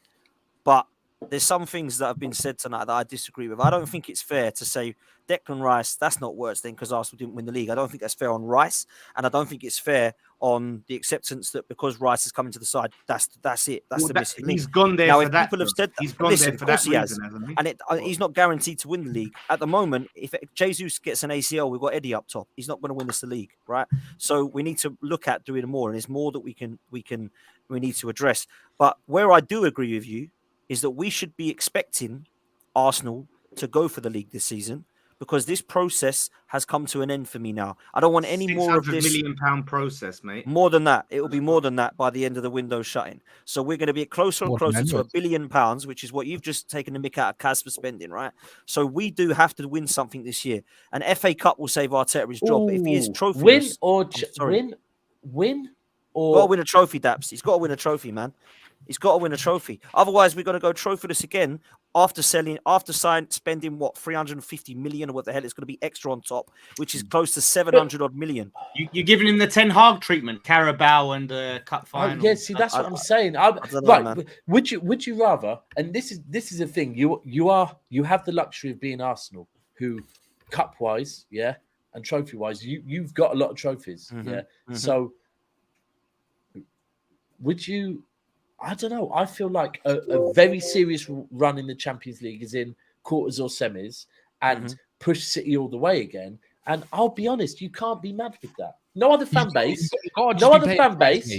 But there's some things that have been said tonight that I disagree with. I don't think it's fair to say Declan Rice, that's not worse than because Arsenal didn't win the league. I don't think that's fair on Rice, and I don't think it's fair on the acceptance that because Rice is coming to the side, that's it. That's the missing link. He's gone there Now, for if that. people have said that, He's gone listen, there for of course that he has. reason, hasn't he? And he's not guaranteed to win the league. At the moment, if Jesus gets an ACL, we've got Eddie up top. He's not going to win us the league, right? So we need to look at doing more, and there's more that we need to address. But where I do agree with you is that we should be expecting Arsenal to go for the league this season, because this process has come to an end for me now. I don't want any more of this. £600 million process, mate. More than that. It will be more than that by the end of the window shutting. So we're going to be closer and closer to £1 billion, which is what you've just taken the mick out of Kaz for spending, right? So we do have to win something this year. An FA Cup will save Arteta his job. If he is trophyless, win or got to win a trophy, Daps. He's got to win a trophy, man. He's got to win a trophy. Otherwise, we're going to go trophyless again after spending what, 350 million or what the hell? It's going to be extra on top, which is close to 700 odd million. You're giving him the Ten Hag treatment, Carabao and cup final. Yeah, see, that's what I'm saying. Would you rather? And this is a thing. You have the luxury of being Arsenal, who cup wise, yeah, and trophy wise, you've got a lot of trophies, yeah. So would you? I don't know. I feel like a very serious run in the Champions League is in quarters or semis and push City all the way again. And I'll be honest, you can't be mad with that. No other fan base. No other fan base.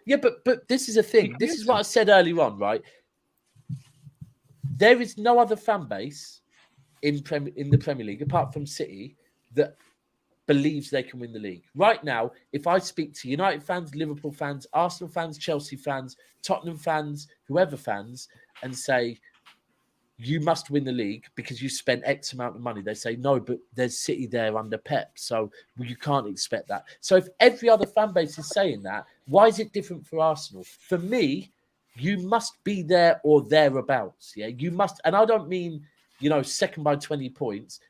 Yeah, but this is a thing. This is what I said earlier on, right? There is no other fan base in the Premier League apart from City that believes they can win the league. Right now, if I speak to United fans, Liverpool fans, Arsenal fans, Chelsea fans, Tottenham fans, whoever fans, and say, you must win the league because you spent X amount of money, they say, no, but there's City there under Pep, so you can't expect that. So if every other fan base is saying that, why is it different for Arsenal? For me, you must be there or thereabouts. Yeah, you must. And I don't mean, second by 20 points.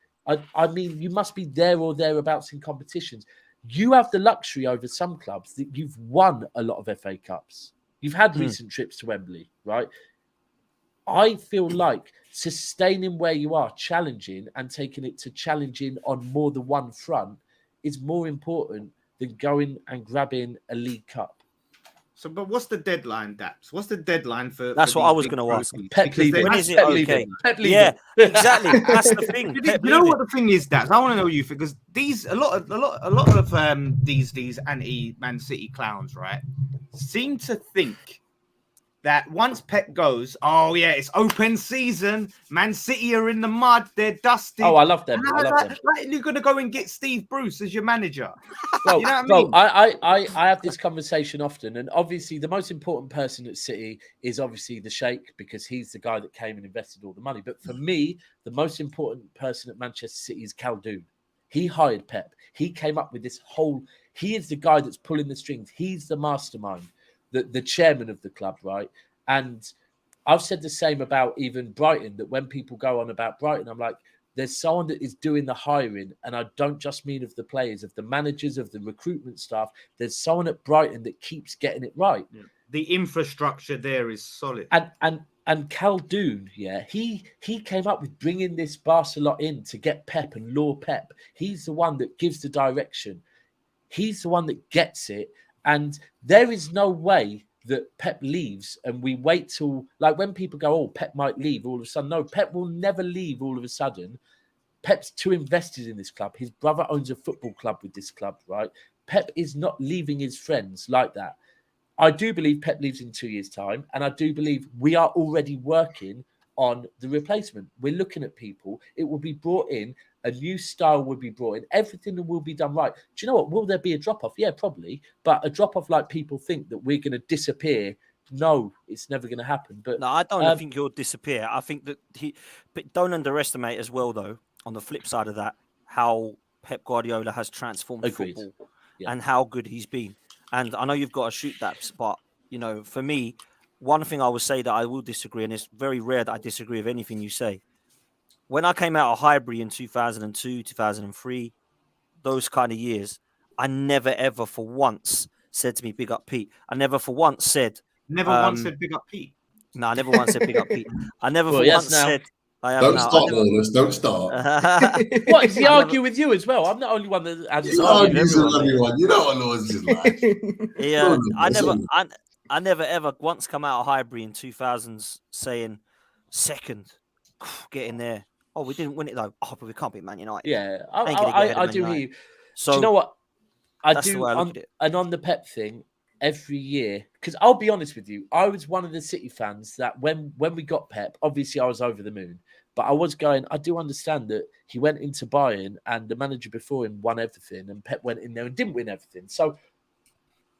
I mean, you must be there or thereabouts in competitions. You have the luxury over some clubs that you've won a lot of FA Cups. You've had recent trips to Wembley, right? I feel like sustaining where you are, challenging and taking it to challenging on more than one front is more important than going and grabbing a League Cup. So, but what's the deadline, Daps? What's the deadline for? That's what I was going to ask. Pep leaving. When is it okay? Yeah, exactly. That's the thing. You know what the thing is, Daps? I want to know you, because a lot of these anti-Man City clowns, right, seem to think that once Pep goes, oh yeah, it's open season. Man City are in the mud. They're dusty. Oh, I love them. Like you're gonna go and get Steve Bruce as your manager. Well, you know what I mean? I have this conversation often, and obviously the most important person at City is obviously the Sheikh, because he's the guy that came and invested all the money. But for me, the most important person at Manchester City is Khaldoon. He hired Pep. He came up with this whole. He is the guy that's pulling the strings. He's the mastermind. The chairman of the club, right? And I've said the same about even Brighton, that when people go on about Brighton, I'm like, there's someone that is doing the hiring, and I don't just mean of the players, of the managers, of the recruitment staff. There's someone at Brighton that keeps getting it right. Yeah. The infrastructure there is solid. And Khaldoon, yeah, he came up with bringing this Barcelona in to get Pep and lure Pep. He's the one that gives the direction. He's the one that gets it. And there is no way that Pep leaves and we wait till, like, when people go, oh, Pep might leave all of a sudden. No, Pep will never leave all of a sudden. Pep's too invested in this club. His brother owns a football club with this club, right? Pep is not leaving his friends like that. I do believe Pep leaves in 2 years' time, and I do believe we are already working on the replacement. We're looking at people. It will be brought in. A new style will be brought in. Everything will be done right. Do you know what? Will there be a drop-off? Yeah, probably. But a drop-off like people think that we're going to disappear, no, it's never going to happen. But no, I don't think you'll disappear. I think that but don't underestimate as well, though, on the flip side of that, how Pep Guardiola has transformed football and how good he's been. And I know you've got to shoot that, but, for me, one thing I would say that I will disagree, and it's very rare that I disagree with anything you say. When I came out of Highbury in 2002, 2003, those kind of years, I never, ever for once said to me, big up Pete. I never for once said... Never once said big up Pete. No, I never once said big up Pete. I never Well, yes, once now. said. I have Don't now. start, Lawless. Don't start. What, is he I never- argue with you as well? I'm the only one that has He He's arguing argues with everyone, mate. everyone. You know what Lawless is like. Yeah, Lawless, I it's never, all- I never ever once come out of Highbury in 2000s saying second, get in there. Oh, we didn't win it though. Oh, but we can't beat Man United. Yeah, Ain't gonna get ahead of I Man do hear United. you. So Do you know what? I that's the do, way I look at it. and on the Pep thing, every year, because I'll be honest with you, I was one of the City fans that when we got Pep, obviously I was over the moon, but I was going, I do understand that he went into Bayern and the manager before him won everything, and Pep went in there and didn't win everything. So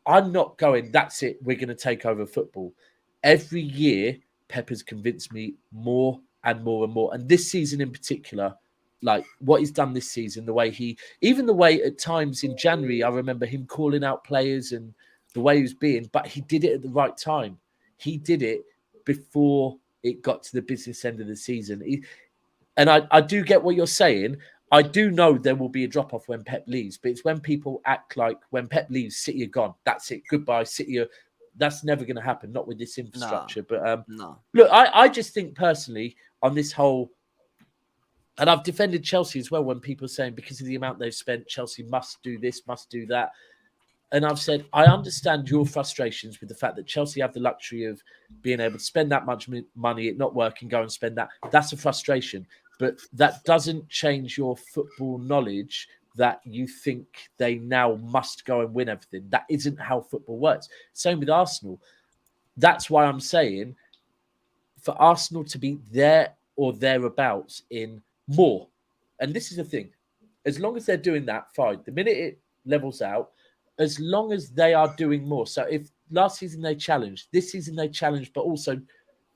I'm not going, that's it, we're going to take over football. Every year, Pep has convinced me more and more and more. And this season in particular, like what he's done this season, the way at times in January, I remember him calling out players and the way he was being, but he did it at the right time. He did it before it got to the business end of the season. And I do get what you're saying. I do know there will be a drop-off when Pep leaves, but it's when people act like when Pep leaves, City are gone. That's it. Goodbye, City are... That's never going to happen, not with this infrastructure. But No. look, I just think personally on this whole... And I've defended Chelsea as well when people are saying because of the amount they've spent, Chelsea must do this, must do that. And I've said, I understand your frustrations with the fact that Chelsea have the luxury of being able to spend that much money, it not working, go and spend that. That's a frustration. But that doesn't change your football knowledge that you think they now must go and win everything. That isn't how football works. Same with Arsenal. That's why I'm saying for Arsenal to be there or thereabouts in more. And this is the thing. As long as they're doing that, fine. The minute it levels out, as long as they are doing more. So if last season they challenged, this season they challenged, but also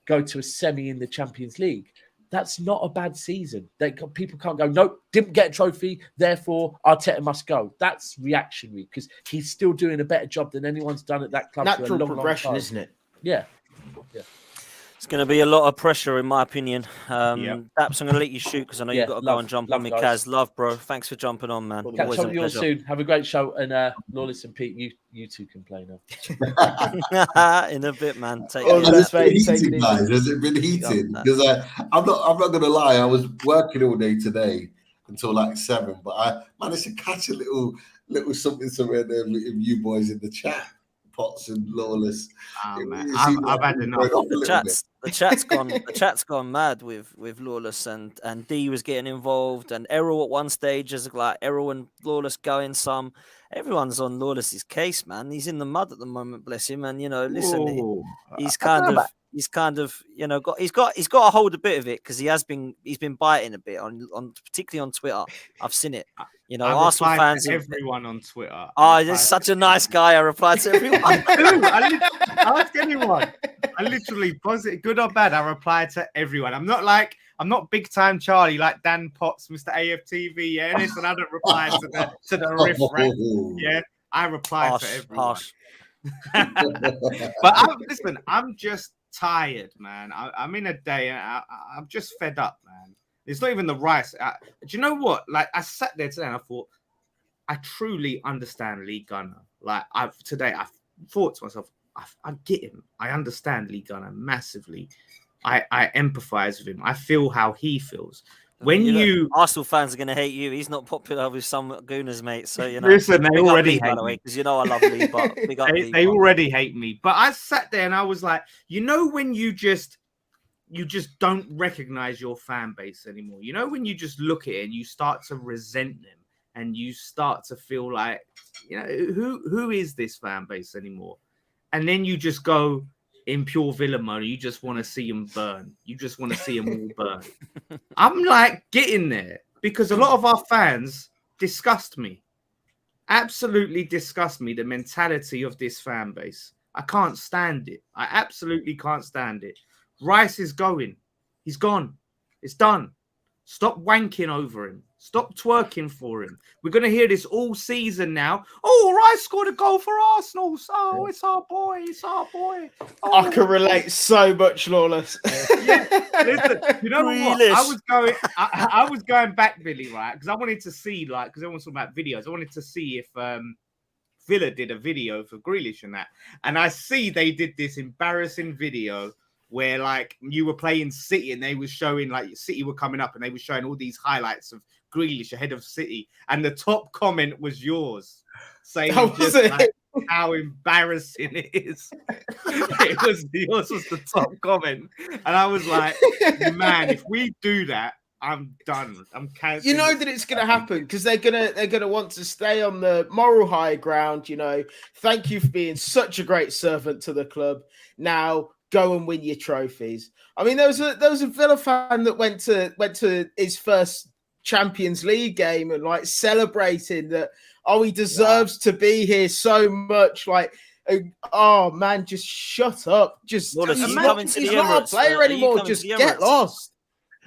go to a semi in the Champions League, that's not a bad season. People can't go, nope, didn't get a trophy, therefore Arteta must go. That's reactionary because he's still doing a better job than anyone's done at that club for a Natural long, progression, long time. isn't it? Yeah. It's going to be a lot of pressure, in my opinion. Yep. Daps, I'm going to let you shoot because I know Yeah, you've got to go love- and jump love on me. guys. Kaz, love, bro. Thanks for jumping on, man. Catch Catch Always up a with you all pleasure. soon. Have a great show. And Lawless and Pete, you two can play now. In a bit, man. Take All care. the Has best, it been mate. Take heated, it guys? easy. Has it been heated? Because I'm not gonna lie, I was working all day today until like 7, but I managed to catch a little something somewhere there with you boys in the chat, Potts and Lawless. Man, It seemed I've like had it was enough. going off a The little bit. chat's gone mad with Lawless and D was getting involved and Errol at one stage is like Errol and Lawless going some. Everyone's on Lawless's case, man. He's in the mud at the moment, bless him. And listen, Whoa. he's I don't kind know of he's got to hold a bit of it because he's been biting a bit on particularly on Twitter. I've seen it. I Arsenal reply fans. to everyone on Twitter. Oh, you're such a nice guy. I replied to everyone. I ask anyone. I literally positive, good or bad. I reply to everyone. I'm not big time Charlie like Dan Potts, Mr. AFTV. Yeah, listen, I don't reply to the riff raff. Yeah, I reply to everyone. But listen, I'm just tired, man. I'm in a day, and I'm just fed up, man. It's not even the rice. Do you know what? Like, I sat there today and I thought, I truly understand Lee Gunner. Like, I thought to myself, I get him. I understand Lee Gunner massively. I empathize with him. I feel how he feels. When Arsenal fans are going to hate you. He's not popular with some Gooners, mate. So listen, they already hate by the way, because I love Lee, but big up Lee. They already hate me. But I sat there and I was like, when you just don't recognize your fan base anymore. When you just look at it and you start to resent them and you start to feel like, who is this fan base anymore? And then you just go in pure villain mode. You just want to see them burn. You just want to see them all burn. I'm like getting there because a lot of our fans disgust me. Absolutely disgust me. The mentality of this fan base. I can't stand it. I absolutely can't stand it. Rice is going. He's gone. It's done. Stop wanking over him. Stop twerking for him. We're going to hear this all season now. Oh, Rice scored a goal for Arsenal. Oh, it's our boy. It's our boy. Oh. I can relate so much, Lawless. Yeah. Listen, you know what? I was going back, Billy, right? Because I wanted to see, because everyone's talking about videos. I wanted to see if Villa did a video for Grealish and that. And I see they did this embarrassing video where like you were playing City and they were showing like City were coming up and they were showing all these highlights of Grealish ahead of City, and the top comment was yours, saying just like, how embarrassing it is. Yours was the top comment, and I was like, man, if we do that, I'm done. I'm canceling. You know that it's going to happen because they're gonna want to stay on the moral high ground. You know, thank you for being such a great servant to the club. Now go and win your trophies. I mean, there was a Villa fan that went to his first Champions League game and like celebrating that. Oh, he deserves to be here so much. Like, oh man, just shut up. Just Lawless, he's not not a player anymore. Just get lost.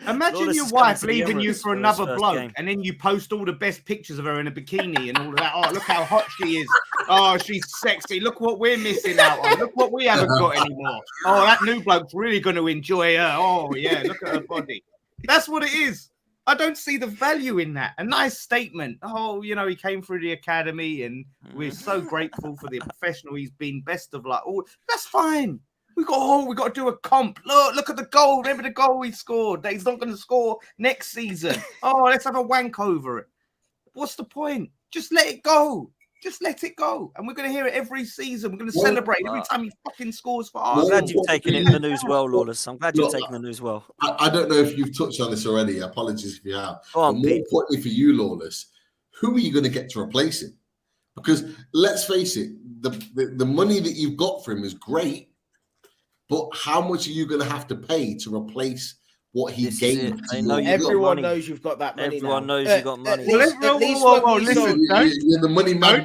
Imagine Lawless your is coming wife to the leaving you Emirates for for his another first bloke, game. and then you post all the best pictures of her in a bikini and all of that. Oh, look how hot she is. Oh, she's sexy. Look what we're missing out on. Look what we haven't got anymore. Oh, that new bloke's really going to enjoy her. Oh, yeah, look at her body. That's what it is. I don't see the value in that. A nice statement. Oh, you know, he came through the academy and we're so grateful for the professional he's been. Best of luck. Oh, that's fine. We got to do a comp. Look at the goal. Remember the goal he scored that he's not going to score next season. Oh, let's have a wank over it. What's the point? Just let it go. Just let it go. And we're going to hear it every season. We're going to celebrate every time he fucking scores for us. I'm glad you've taken the news well, Lawless. I'm glad you've taken the news well. I don't know if you've touched on this already. Apologies if you have. Go on, but more importantly for you, Lawless, who are you going to get to replace him? Because let's face it, the money that you've got for him is great, but how much are you going to have to pay to replace what he gained? Everyone knows you've got that money. Everyone knows you've got money. Listen, you're the money man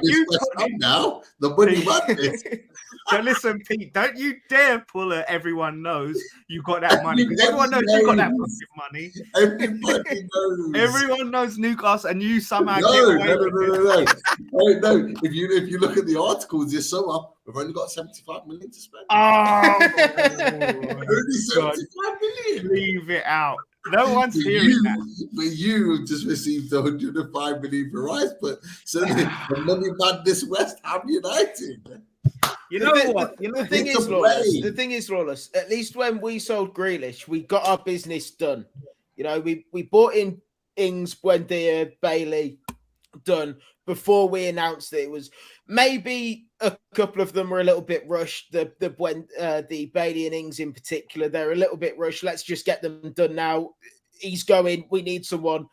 now. The money madness. So listen, Pete, don't you dare pull a everyone knows you got that money. Because everyone knows you got that fucking money. Everybody knows. Everyone knows Newcastle, and you somehow get away No. If you look at the articles this summer, we've only got 75 million to spend. Oh, only 75 million. Leave it out. No one's hearing that. But you just received 105 million for Rice, but certainly the money madness West Ham United. You know what? The thing is, Lawless, at least when we sold Grealish, we got our business done. You know, we bought in Ings, Buendia, Bailey, done before we announced that it was maybe a couple of them were a little bit rushed. The Bailey and Ings in particular, they're a little bit rushed. Let's just get them done now. He's going. We need someone.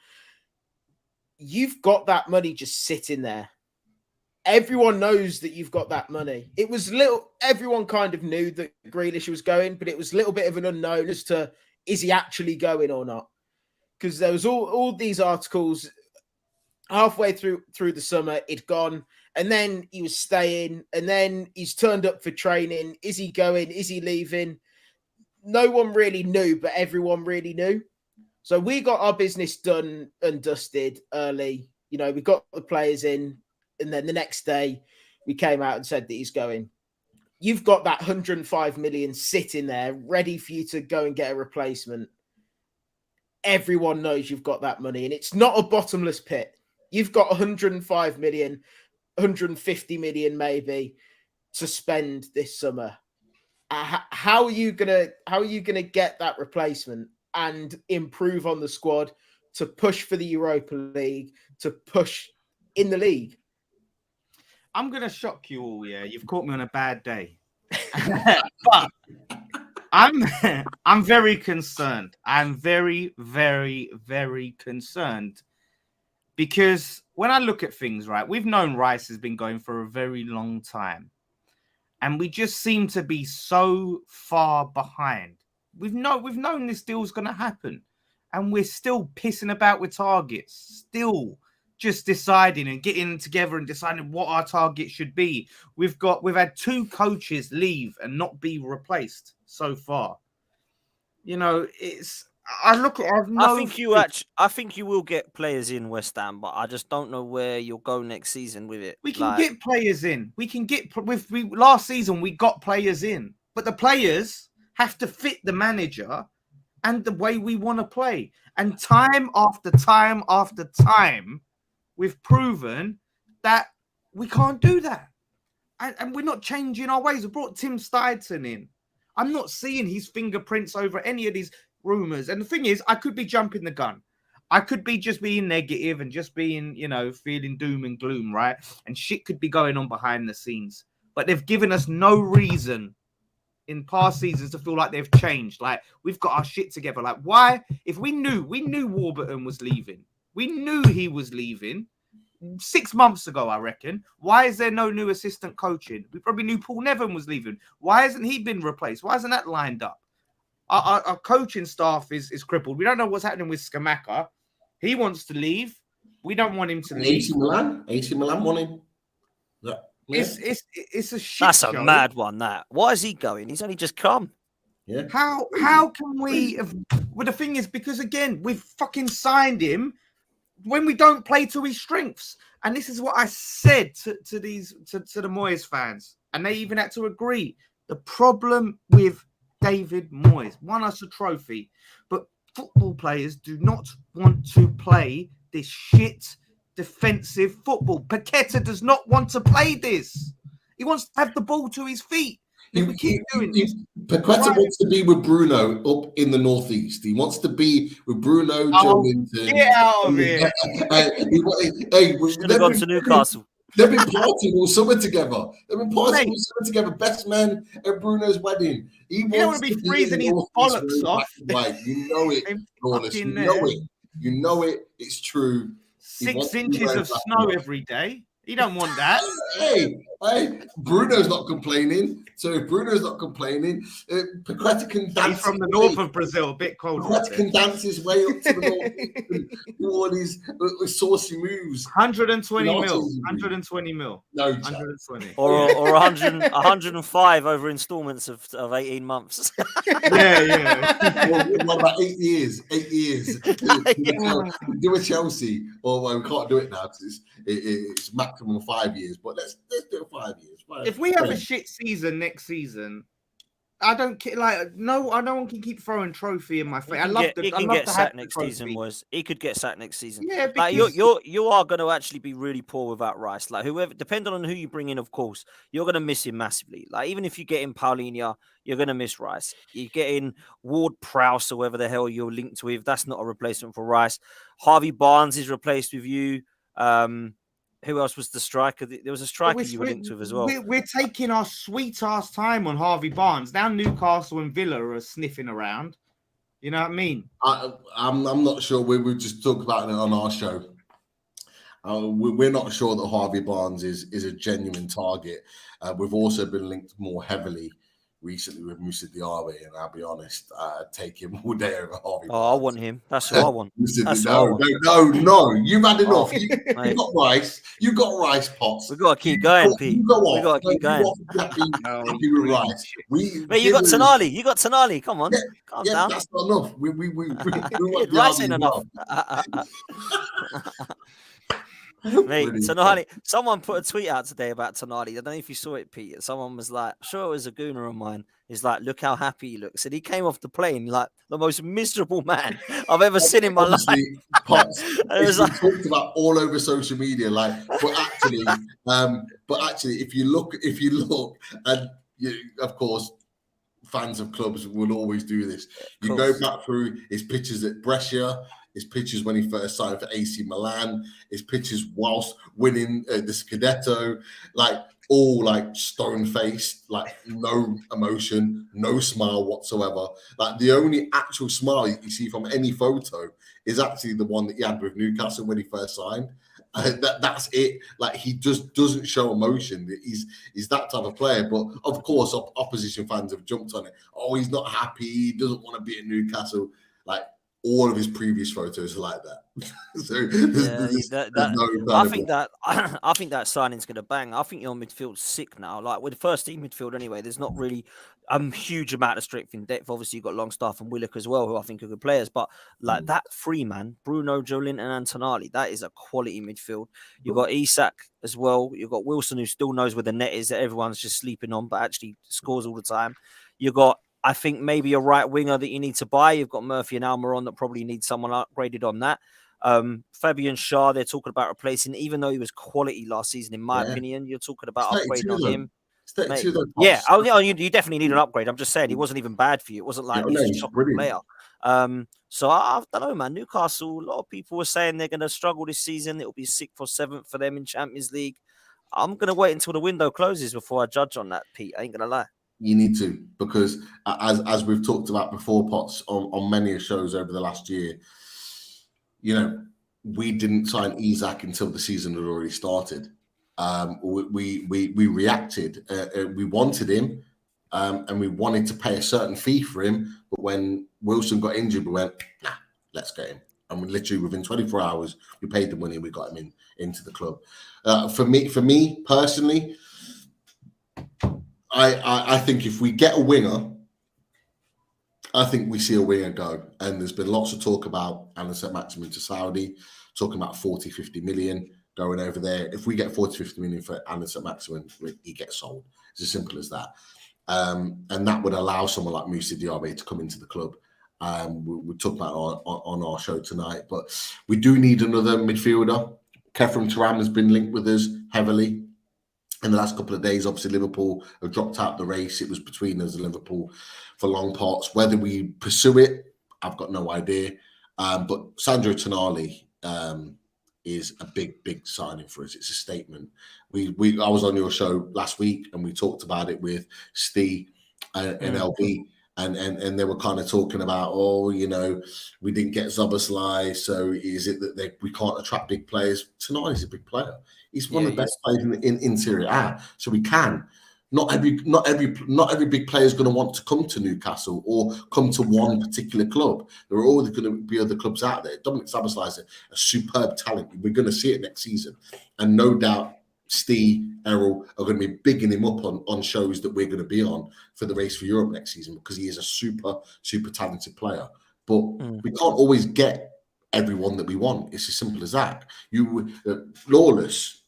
You've got that money just sitting there. Everyone knows that you've got that money. It was everyone kind of knew that Grealish was going, but it was a little bit of an unknown as to is he actually going or not? Because there was all these articles halfway through the summer, it'd gone, and then he was staying, and then he's turned up for training. Is he going? Is he leaving? No one really knew, but everyone really knew. So we got our business done and dusted early. You know, we got the players in. And then the next day, we came out and said that he's going. You've got that 105 million sitting there, ready for you to go and get a replacement. Everyone knows you've got that money, and it's not a bottomless pit. You've got 105 million, 150 million maybe to spend this summer. How are you gonna get that replacement and improve on the squad to push for the Europa League, to push in the league? I'm going to shock you all, yeah. You've caught me on a bad day. But I'm very concerned. I'm very, very, very concerned. Because when I look at things, right, we've known Rice has been going for a very long time. And we just seem to be so far behind. We've known this deal's going to happen. And we're still pissing about with targets. Still just deciding and getting together and deciding what our target should be. We've had 2 coaches leave and not be replaced so far. You know, I think you will get players in West Ham, but I just don't know where you'll go next season with it. We can get players in. We can get last season we got players in, but the players have to fit the manager and the way we want to play. And time after time after time, we've proven that we can't do that. And we're not changing our ways. We brought Tim Steidson in. I'm not seeing his fingerprints over any of these rumors. And the thing is, I could be jumping the gun. I could be just being negative and just being, feeling doom and gloom, right? And shit could be going on behind the scenes. But they've given us no reason in past seasons to feel like they've changed. Like, we've got our shit together. Like, why? If we knew Warburton was leaving. We knew he was leaving 6 months ago, I reckon. Why is there no new assistant coaching? We probably knew Paul Nevin was leaving. Why hasn't he been replaced? Why isn't that lined up? Our coaching staff is crippled. We don't know what's happening with Scamacca. He wants to leave. We don't want him to leave. AC Milan want him. Yeah. It's a shit That's show. a mad one. That. Why is he going? He's only just come. Yeah. How can we have... Well, the thing is, because again, we've fucking signed him when we don't play to his strengths. And this is what I said to the Moyes fans. And they even had to agree. The problem with David Moyes won us a trophy, but football players do not want to play this shit defensive football. Paqueta does not want to play this. He wants to have the ball to his feet. If we keep doing this, Paqueta wants to be with Bruno up in the northeast. He wants to be with Bruno, Joe Linton. Get out of here. Should have gone to Newcastle. They've been partying all summer together. Best man at Bruno's wedding. He don't want to be freezing his bollocks off. Right, you know it, Lawless. You know it. You know it. It's true. 6 inches of snow every day. He don't want that. Hey, Bruno's not complaining. So if Bruno's not complaining, Paqueta can dance. He's from the north of Brazil, a bit colder. Paqueta can dance his way up to the north and do all these saucy moves. 120 mil. 120 mil. No, 120. Or 105 over installments of 18 months. Yeah. What about 8 years? 8 years. Do a Chelsea. Well, we can't do it now because it's maximum 5 years. But let's do it 5 years. If we have a shit season next season, I don't care. Like, no one can keep throwing trophy in my face. He can get sacked next season. He could get sacked next season. Yeah, like because... you are going to actually be really poor without Rice. Like, whoever, depending on who you bring in, of course, you're going to miss him massively. Like, even if you get in Paulinho, you're going to miss Rice. You get in Ward-Prowse or whoever the hell you're linked with. That's not a replacement for Rice. Harvey Barnes is replaced with you. Who else was the striker? There was a striker you were linked with as well. We're taking our sweet ass time on Harvey Barnes. Now Newcastle and Villa are sniffing around. You know what I mean? I'm not sure. We just talked about it on our show. We're not sure that Harvey Barnes is a genuine target. We've also been linked more heavily recently with Moussa Diarra, and I'll be honest, I'd take him all day over Harvey. I want him. That's who I want. No, you've had enough. You got Rice. You got Rice Pots. We've got to keep going, Pete. We've got to keep going. Happy with Rice. Mate, you got Tonali. You got Tonali. Come on. Calm down. That's not enough. We Rice ain't enough. Mate, Tonali. Someone put a tweet out today about Tonali. I don't know if you saw it, Pete. Someone was like, I'm sure it was a gooner of mine. He's like, look how happy he looks. And he came off the plane like the most miserable man I've ever seen in my life. Pops, it's been talked about all over social media. But actually, if you look, and of course, fans of clubs will always do this. You go back through his pictures at Brescia, his pictures when he first signed for AC Milan, his pictures whilst winning the Scudetto, all stone-faced, no emotion, no smile whatsoever. The only actual smile you see from any photo is actually the one that he had with Newcastle when he first signed. That's it. He just doesn't show emotion. He's that type of player. But of course, opposition fans have jumped on it. Oh, he's not happy. He doesn't want to be at Newcastle. All of his previous photos are like that. I think that signing's going to bang. I think your midfield's sick now. With the first team midfield anyway, there's not really a huge amount of strength in depth. Obviously, you've got Longstaff and Willock as well, who I think are good players. But that three man, Bruno, Joelinton, and Tonali, that is a quality midfield. You've got Isak as well. You've got Wilson, who still knows where the net is that everyone's just sleeping on, but actually scores all the time. You've got, I think, maybe a right winger that you need to buy. You've got Murphy and Almiron that probably need someone upgraded on that. Fabian Schär, they're talking about replacing, even though he was quality last season, in my opinion. You're talking about upgrading on him. It's 32 though, Yeah, Pops. you definitely need an upgrade. I'm just saying he wasn't even bad for you. It wasn't like he's a he's shocking brilliant. player. So I don't know, man. Newcastle, a lot of people were saying they're going to struggle this season. It'll be 6th or 7th for them in Champions League. I'm going to wait until the window closes before I judge on that, Pete. I ain't going to lie. You need to, because as we've talked about before, Potts, on many shows over the last year, you know, we didn't sign Isak until the season had already started. We reacted. We wanted him, and we wanted to pay a certain fee for him. But when Wilson got injured, we went, nah, let's get him. And we literally within 24 hours, we paid the money and we got him into the club. For me personally, I think if we get a winger, I think we see a winger go. And there's been lots of talk about Alan Saint-Maximin to Saudi, talking about 40, 50 million going over there. If we get 40, 50 million for Alan Saint-Maximin, he gets sold. It's as simple as that. And that would allow someone like Moussa Diaby to come into the club. We'll talk about on our show tonight. But we do need another midfielder. Kefram Turam has been linked with us heavily in the last couple of days. Obviously, Liverpool have dropped out the race. It was between us and Liverpool for long parts. Whether we pursue it, I've got no idea. But Sandro Tonali is a big signing for us. It's a statement. I was on your show last week and we talked about it with Steve and LB. And they were kind of talking about, we didn't get Szobozlai, so is it that we can't attract big players? Tonali's a big player. He's one of the best players in Serie A, so we can. Not every big player is going to want to come to Newcastle or come to one particular club. There are always going to be other clubs out there. Dominic Szobozlai is a superb talent. We're going to see it next season, and no doubt Steve, Errol are going to be bigging him up on shows that we're going to be on for the Race for Europe next season, because he is a super talented player. But we can't always get everyone that we want. It's as simple as that. Lawless,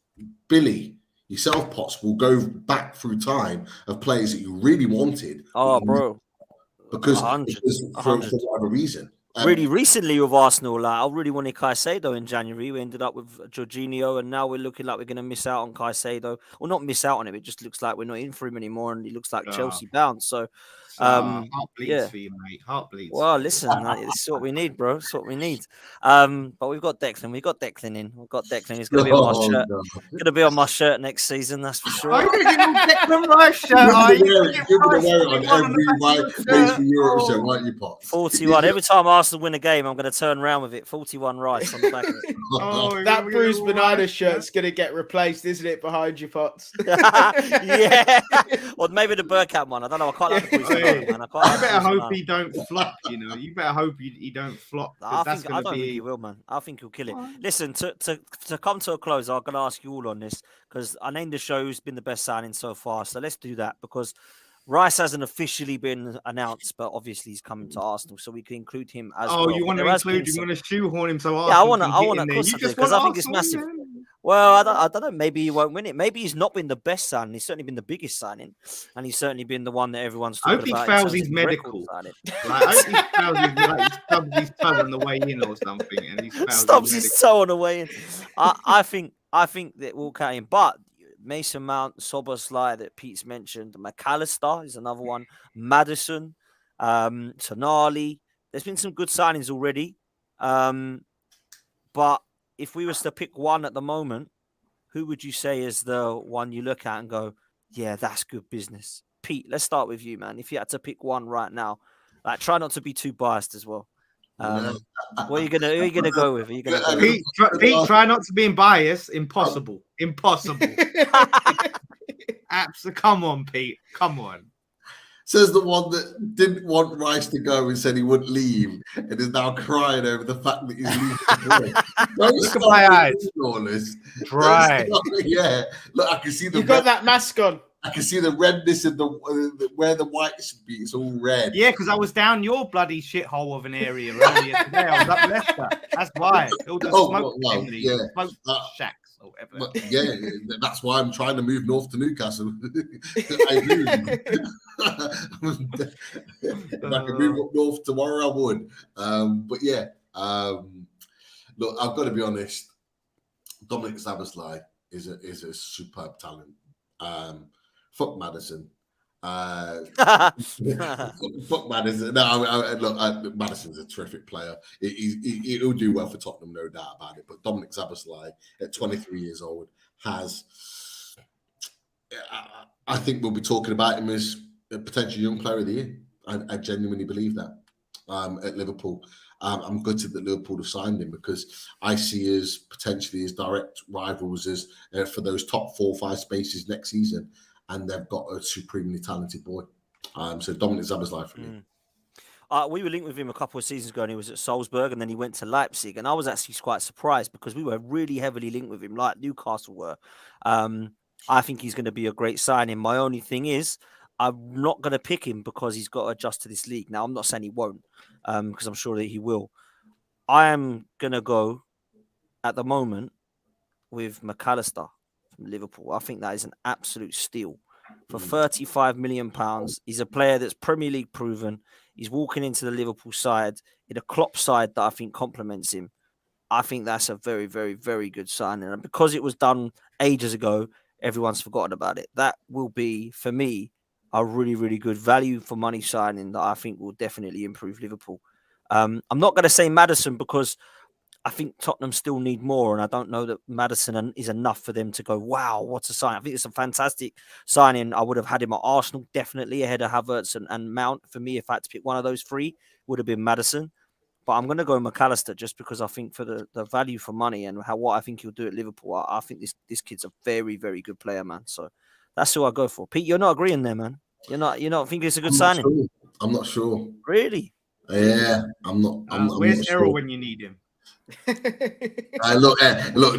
Billy, yourself, Potts, will go back through time of players that you really wanted. Bro. Because for whatever reason. Really recently with Arsenal, I really wanted Caicedo in January. We ended up with Jorginho, and now we're looking like we're going to miss out on Caicedo. Well, not miss out on him. It just looks like we're not in for him anymore, and he looks like Chelsea bound. So, heart bleeds for you, mate. Heart bleeds. Well, listen, this is what we need, bro. It's what we need. But we've got Declan. We've got Declan in. We've got Declan. He's going to be on my shirt. Going to be on my shirt next season. That's for sure. I'm going to get Declan Rice shirt. You're going to wear it on every Race for Europe show, won't you, Potts? 41. Every time Arsenal win a game, I'm going to turn around with it. 41 Rice on the back of it. That Bruce Banana shirt's going to get replaced, isn't it, behind you, Potts? Yeah. Well, maybe the Burkamp one. I don't know. I quite like the Bruce Banana, man. You better hope he don't flop, You better hope he don't flop. I don't think he will, man. I think he'll kill it. Listen, to come to a close, I'm going to ask you all on this, because I named the show who's been the best signing so far. So let's do that, because Rice hasn't officially been announced, but obviously he's coming to Arsenal, so we can include him as well. You want to include him? You want to shoehorn him so Arsenal? Yeah, I want to, because I think it's massive. Well, I don't know. Maybe he won't win it. Maybe he's not been the best signing. He's certainly been the biggest signing, and he's certainly been the one that everyone's talking about. I hope he fails his medical. I hope he fails he stubs his toe on the way in or something, and he stubs his toe on the way in. I think that we'll carry him, but Mason Mount, Szobozlai that Pete's mentioned, Macallister is another one, Maddison, Tonali. There's been some good signings already, but if we was to pick one at the moment, who would you say is the one you look at and go, yeah, that's good business? Pete, let's start with you, man. If you had to pick one right now, try not to be too biased as well. What are you gonna go with? Pete, try not to be biased. Impossible. Come on, Pete. Come on. Says the one that didn't want Rice to go and said he wouldn't leave, and is now crying over the fact that he's leaving. Look at my eyes. Dry. Yeah. Look, I can see the. You got that mask on. I can see the redness in the where the white should be. It's all red. Yeah, because I was down your bloody shithole of an area earlier today. I was up Leicester. That's why. All the smoke shacks or whatever. But yeah, that's why I'm trying to move north to Newcastle. I do. If I could move up north tomorrow, I would. But yeah, look, I've got to be honest. Dominic Szobozlai is a superb talent. fuck Maddison. Fuck Maddison. No, look, Maddison's a terrific player. He'll do well for Tottenham, no doubt about it. But Dominic Szobozlai, at 23 years old, has. I think we'll be talking about him as a potential young player of the year. I genuinely believe that at Liverpool. I'm gutted that Liverpool have signed him because I see as potentially as direct rivals as for those top 4 or 5 spaces next season, and they've got a supremely talented boy. So Dominic Szobozlai for me. We were linked with him a couple of seasons ago, and he was at Salzburg, and then he went to Leipzig, and I was actually quite surprised because we were really heavily linked with him, like Newcastle were. I think he's going to be a great signing. My only thing is, I'm not going to pick him because he's got to adjust to this league. Now, I'm not saying he won't, because I'm sure that he will. I am going to go, at the moment, with Macallister from Liverpool. I think that is an absolute steal. For £35 million, he's a player that's Premier League proven. He's walking into the Liverpool side in a Klopp side that I think complements him. I think that's a very, very, very good signing. And because it was done ages ago, everyone's forgotten about it. That will be, for me, a really, really good value for money signing that I think will definitely improve Liverpool. I'm not going to say Maddison because I think Tottenham still need more, and I don't know that Maddison is enough for them to go, wow, what a sign. I think it's a fantastic signing. I would have had him at Arsenal, definitely ahead of Havertz and Mount. For me, if I had to pick one of those 3, would have been Maddison. But I'm going to go Macallister just because I think for the value for money and what I think he'll do at Liverpool, I think this kid's a very, very good player, man. So that's who I go for. Pete, you're not agreeing there, man. You're not thinking it's a good signing? Sure. I'm not sure. Really? Yeah, I'm not. Where's not Errol sure. when you need him? Look,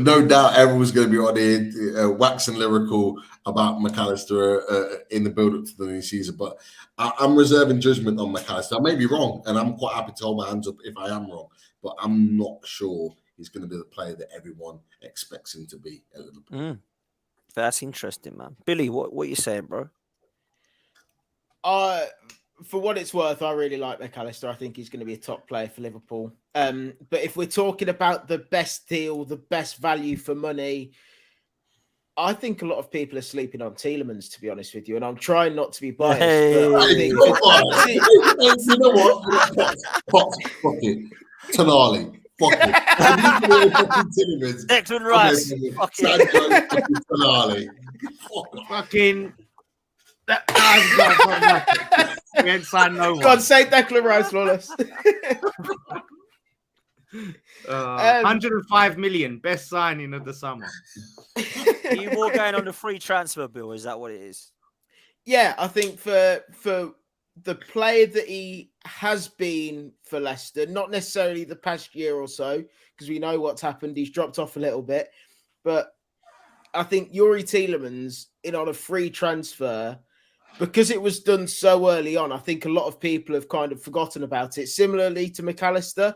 no doubt everyone's going to be on here waxing lyrical about Macallister in the build-up to the new season, but I'm reserving judgment on Macallister. I may be wrong, and I'm quite happy to hold my hands up if I am wrong, but I'm not sure he's going to be the player that everyone expects him to be at Liverpool. That's interesting, man. Billy, what are you saying, bro? For what it's worth, I really like Macallister. I think he's going to be a top player for Liverpool. But if we're talking about the best deal, the best value for money, I think a lot of people are sleeping on Tielemans, to be honest with you. And I'm trying not to be biased. Hey, but I think you know what? Fuck it. Tonali. Fuck it. Declan Rice. Tonali. Fucking. We ain't signed no one. God save Declan Rice, Wallace. 105 million, best signing of the summer. Are you more going on the free transfer bill? Is that what it is? Yeah, I think for the player that he has been for Leicester, not necessarily the past year or so, because we know what's happened. He's dropped off a little bit, but I think Youri Tielemans in on a free transfer, because it was done so early on, I think a lot of people have kind of forgotten about it, similarly to Macallister.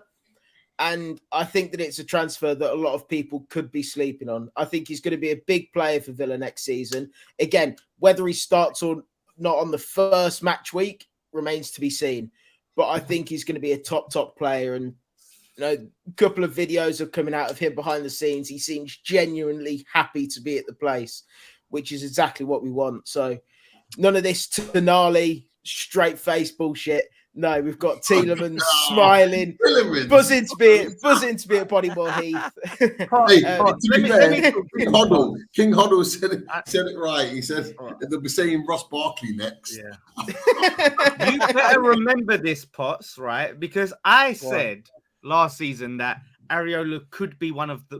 And I think that it's a transfer that a lot of people could be sleeping on. I think he's going to be a big player for Villa next season. Again, whether he starts or not on the first match week remains to be seen. But I think he's going to be a top player. And a couple of videos are coming out of him behind the scenes. He seems genuinely happy to be at the place, which is exactly what we want. So none of this Tonali straight face bullshit. No, we've got Tielemans smiling, buzzing to be at Bodymore Heath. King Hoddle said it right. He said they'll be saying Ross Barkley next. Yeah. You better remember this, Potts, right? Because I said last season that Areola could be one of the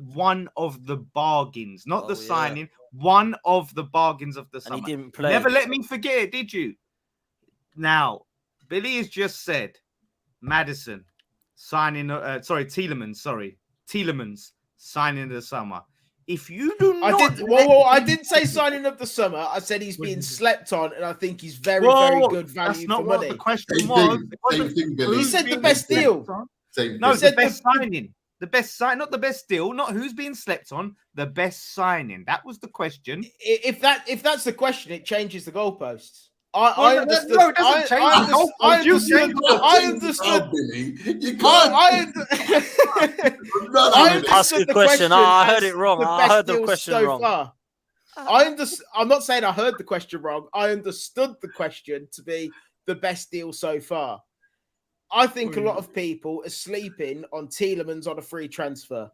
bargains, not the signing, one of the bargains of the summer. And he didn't play. Never let me forget it, did you? Now, Billy has just said Maddison signing, Tielemans signing in the summer. If you do not... I didn't say signing of the summer. I said he's being slept on, and I think he's very good value that's not for what money. The question was. He said the best deal. No, the best signing. The best sign, not the best deal, not who's being slept on, the best signing. That was the question. If that's the question, it changes the goalposts. I understood. No, it doesn't change. I understood. Ask the question. I heard it wrong. I heard the question wrong. I'm not saying I heard the question wrong. I understood the question to be the best deal so far. I think a lot of people are sleeping on Tielemans on a free transfer.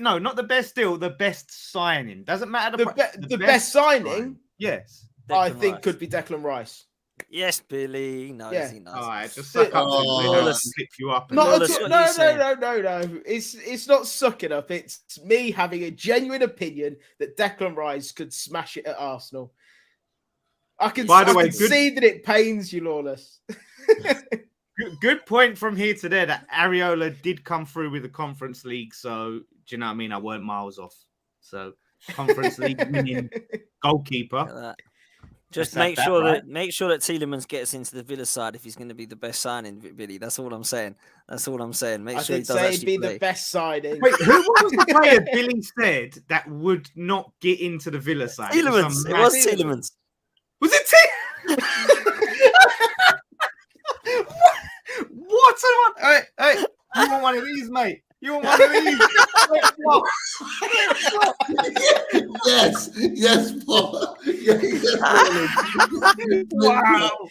No, not the best deal. The best signing. Doesn't matter. The best signing. Yes. I think could be Declan Rice. Yes, Billy. No, Yeah. he knows. All right, just suck up. Flip you up. No. Lawless, It's not sucking up. It's me having a genuine opinion that Declan Rice could smash it at Arsenal. I can see that it pains you, Lawless. Good point from here to there that Areola did come through with the Conference League. So, do you know what I mean? I weren't miles off. So, Conference League winning goalkeeper. Just make sure that Tielemans gets into the Villa side if he's going to be the best signing, Billy. That's all I'm saying. Make sure he does actually play. The best signing. Wait, who was the player Billy said that would not get into the Villa side? Tielemans. It was Tielemans. Was it What? Hey, you want one of these, mate? You want one of these? Yes, Paul. Wow.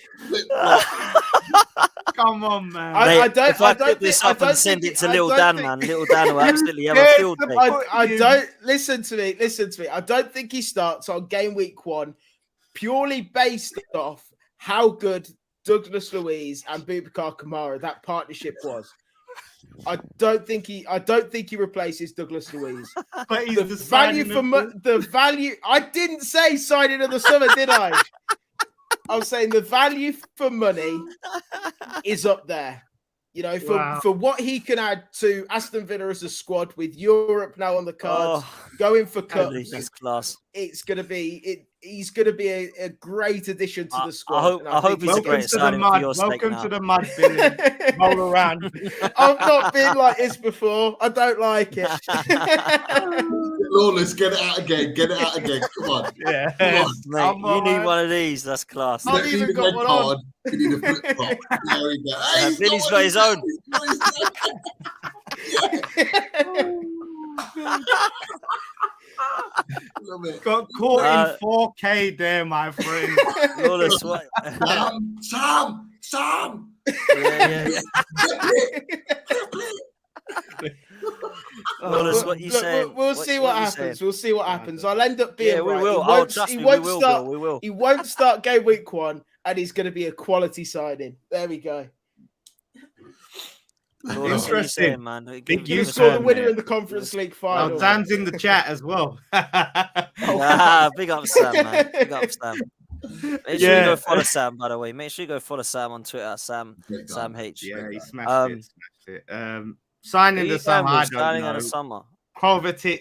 Come on, man. I don't pick this up and send it to Little Dan, man. Little Dan will absolutely have a field day. I don't listen to me. I don't think he starts on game week 1 purely based off how good Douglas Luiz and Boubacar Kamara, that partnership was. I don't think he replaces Douglas Luiz. But he's the value. I didn't say signing of the summer, did I? I was saying the value for money is up there. You know, for what he can add to Aston Villa as a squad with Europe now on the cards, going for cups. Class. He's going to be a great addition to the squad. I hope he's a great signing for your sake. Welcome to the mud, Billy. Roll around. I've not been like this before. I don't like it. Lawless, get it out again. Come on. Yeah. Mate, you need one of these. That's class. I've even got one on. You need a flip flop. There we go. Hey, Billy's got his own. Got caught in 4K there, my friend. Lawless, what? Sam. Yeah. Lawless, what you saying? We'll see what happens. We'll see what happens. I'll end up being we right. will. We will. He won't start game week 1, and he's going to be a quality signing. There we go. Interesting, man. You scored the winner in the Conference League final. Dan's in the chat as well. Big up Sam, man. Big up Sam. Make sure you go follow Sam, by the way. Make sure you go follow Sam on Twitter, Sam H. Yeah, he smashed it. Signing the summer, I don't know. Summer. Kovacic,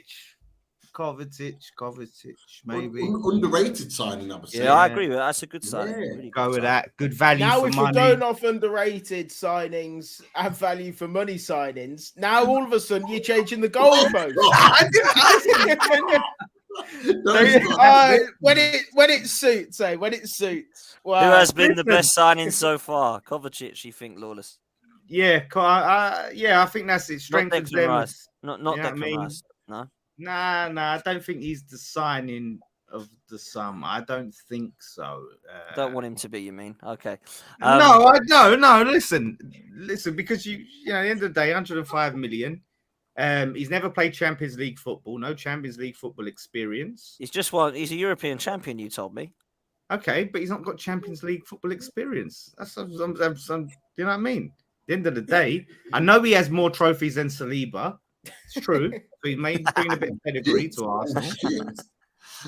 maybe. Underrated signing, I would say. Yeah, I agree with that. That's a good signing. Yeah. Really Go good with signing. that. Good value now, for if money. we're going off underrated signings and value for money signings, now all of a sudden you're changing the goalpost. When it suits, when it suits. Wow. Who has been the best signing so far? Kovacic, you think, Lawless? Yeah, I think that's it. Strengthens them. Rice. Not Declan Rice. No. Nah. I don't think he's the signing of the summer. I don't think so. Don't want him to be. You mean? Okay. No, I don't. No, listen, because you know, at the end of the day, 105 million. He's never played Champions League football. No Champions League football experience. He's a European champion. You told me. Okay, but he's not got Champions League football experience. That's some, you know what I mean? At the end of the day, I know he has more trophies than Saliba. It's true. So he may bring a bit of pedigree to Arsenal.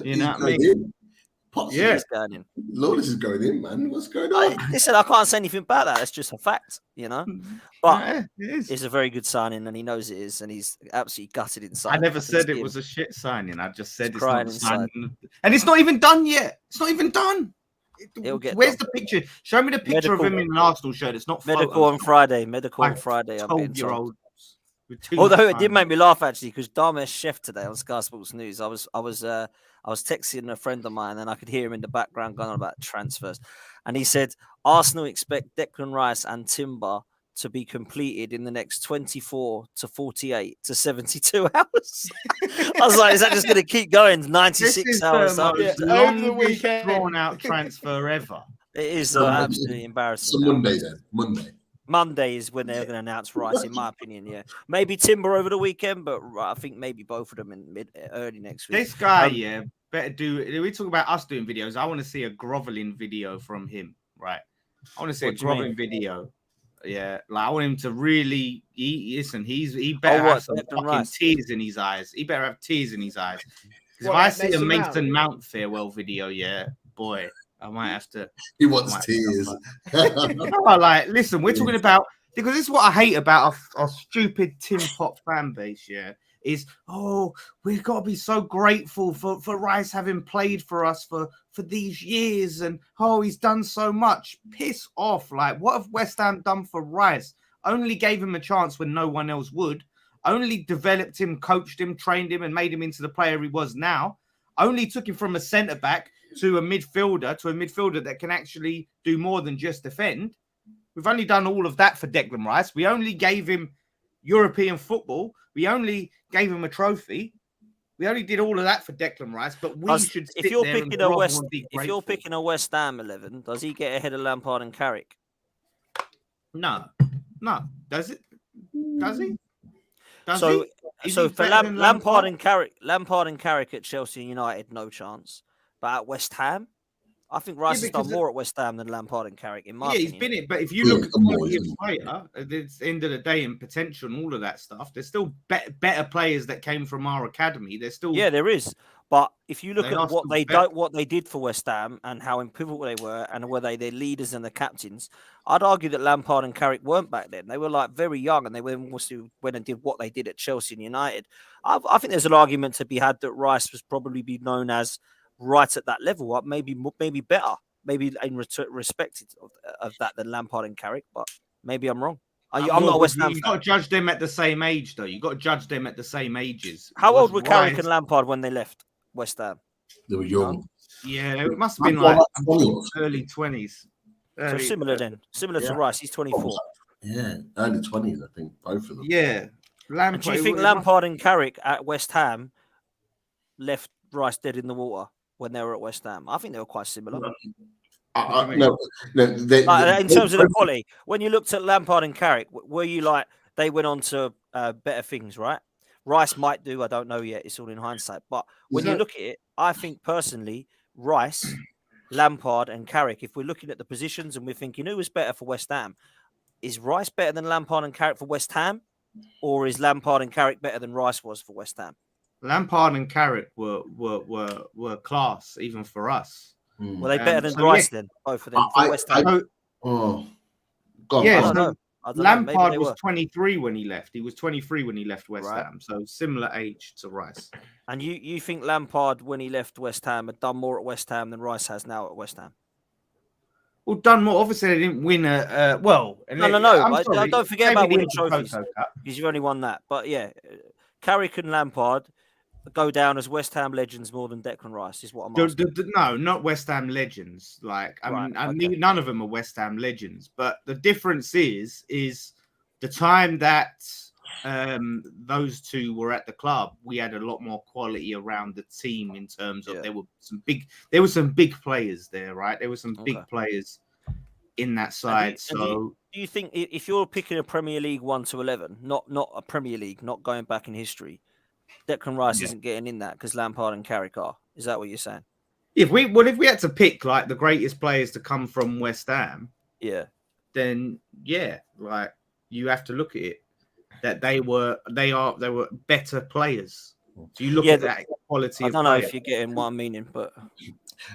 You know what I mean? Yeah. He's going in. Lawless is going in, man. What's going on? Listen, I can't say anything about that. That's just a fact, you know. But Yeah, it is. it's a very good signing, and he knows it is, and he's absolutely gutted inside. I never said it was a shit signing. I just said He's it's not crying a inside. signing. And it's not even done yet. It's not even done. Where's the picture? Show me the picture of him in an Arsenal shirt. It's not medical on Friday. Medical on Like Friday. I'm being told. 12-year-old. Although it did make me laugh actually, because Dharmesh Chef today on Sky Sports News, I was texting a friend of mine, and I could hear him in the background going on about transfers, and he said Arsenal expect Declan Rice and Timber to be completed in the next 24 to 48 to 72 hours. I was like, is that just going to keep going? This 96 is hours. the most Yeah, over the longest weekend. drawn out transfer ever. It is So absolutely embarrassing. So now. Monday then. Monday. Monday is when they're going to announce Rice, in my opinion. Yeah, maybe Timber over the weekend, but I think maybe both of them in early next week. This guy, better do. We talk about us doing videos. I want to see a groveling video from him, right? I want to see What a do you mean? groveling video. Yeah, like I want him to really. He better what, have some Declan fucking Rice? tears in his eyes. He better have tears in his eyes. Because if What, I like see a Mason Mason Mount farewell video, yeah, boy, I might have to. He wants Might- tears. No, like, listen, we're talking about, because this is what I hate about our stupid Tim Pot fan base, yeah, is, oh, we've got to be so grateful for Rice having played for us for these years, and oh, he's done so much. Piss off. Like, what have West Ham done for Rice? Only gave him a chance when no one else would. Only developed him, coached him, trained him, and made him into the player he was now. Only took him from a centre-back to a midfielder that can actually do more than just defend. We've only done all of that for Declan Rice. We only gave him European football. We only gave him a trophy. We only did all of that for Declan Rice, but we should sit if you're there picking and a grovel West, and be if you're grateful. picking a West Ham 11, does he get ahead of Lampard and Carrick? No. Does it? Does he? Does So, he? Is so he for better than Lampard and Carrick at Chelsea and United, no chance. But at West Ham, I think Rice has done because more at West Ham than Lampard and Carrick, in my Yeah, he's opinion. been it. But if you Yeah, look at come on, quality of isn't player, at the end of the day, and potential and all of that stuff, there's still better players that came from our academy. There's still Yeah, there is. But if you look They at are what still they better. what they did for West Ham and how pivotal they were, and were they their leaders and the captains, I'd argue that Lampard and Carrick weren't back then. They were like very young, and they went and did what they did at Chelsea and United. I think there's an argument to be had that Rice was probably be known as right at that level, maybe better, maybe in respect of that than Lampard and Carrick. But maybe I'm wrong. I'm not a West Ham You've fan. got to judge them at the same age, though. You've got to judge them at the same ages. How Was old were Carrick Rice- and Lampard when they left West Ham? They were young. Yeah, it must have been Lampard like was 20 or something. early 20s. So similar then, similar to yeah. Rice. He's 24. Yeah, early 20s, I think, both of them. Yeah. And do you think Lampard and Carrick at West Ham left Rice dead in the water when they were at West Ham? I think they were quite similar. No, In terms of the quality, when you looked at Lampard and Carrick, were you like they went on to better things, right? Rice might do, I don't know yet. It's all in hindsight. But when you look at it, I think personally, Rice, Lampard, and Carrick, if we're looking at the positions and we're thinking who was better for West Ham, is Rice better than Lampard and Carrick for West Ham, or is Lampard and Carrick better than Rice was for West Ham? Lampard and Carrick were class, even for us. Were they better than Rice then? Both of them for West Ham? Go on, Yeah, I don't so know. I don't know. Lampard Maybe they was were. 23 when he left. He was 23 when he left West Right. Ham. So similar age to Rice. And you think Lampard, when he left West Ham, had done more at West Ham than Rice has now at West Ham? Well, done more. Obviously, they didn't win a well. No. I'm sorry, Don't forget maybe about they winning didn't win trophies Coco Cup. because you've only won that. But yeah, Carrick and Lampard go down as West Ham legends more than Declan Rice is what I'm asking. No, not West Ham legends. Like I Right, mean, none of them are West Ham legends. But the difference is the time that those two were at the club, we had a lot more quality around the team in terms of there were some big players there, right? There were some big players in that side. Do you think if you're picking a Premier League 1 to 11, not a Premier League, not going back in history, Declan Rice isn't getting in that because Lampard and Carrick are? Is that what you're saying? If we had to pick like the greatest players to come from West Ham, then like you have to look at it that they were better players. So you look at that quality. I don't know if you're getting what I'm meaning, but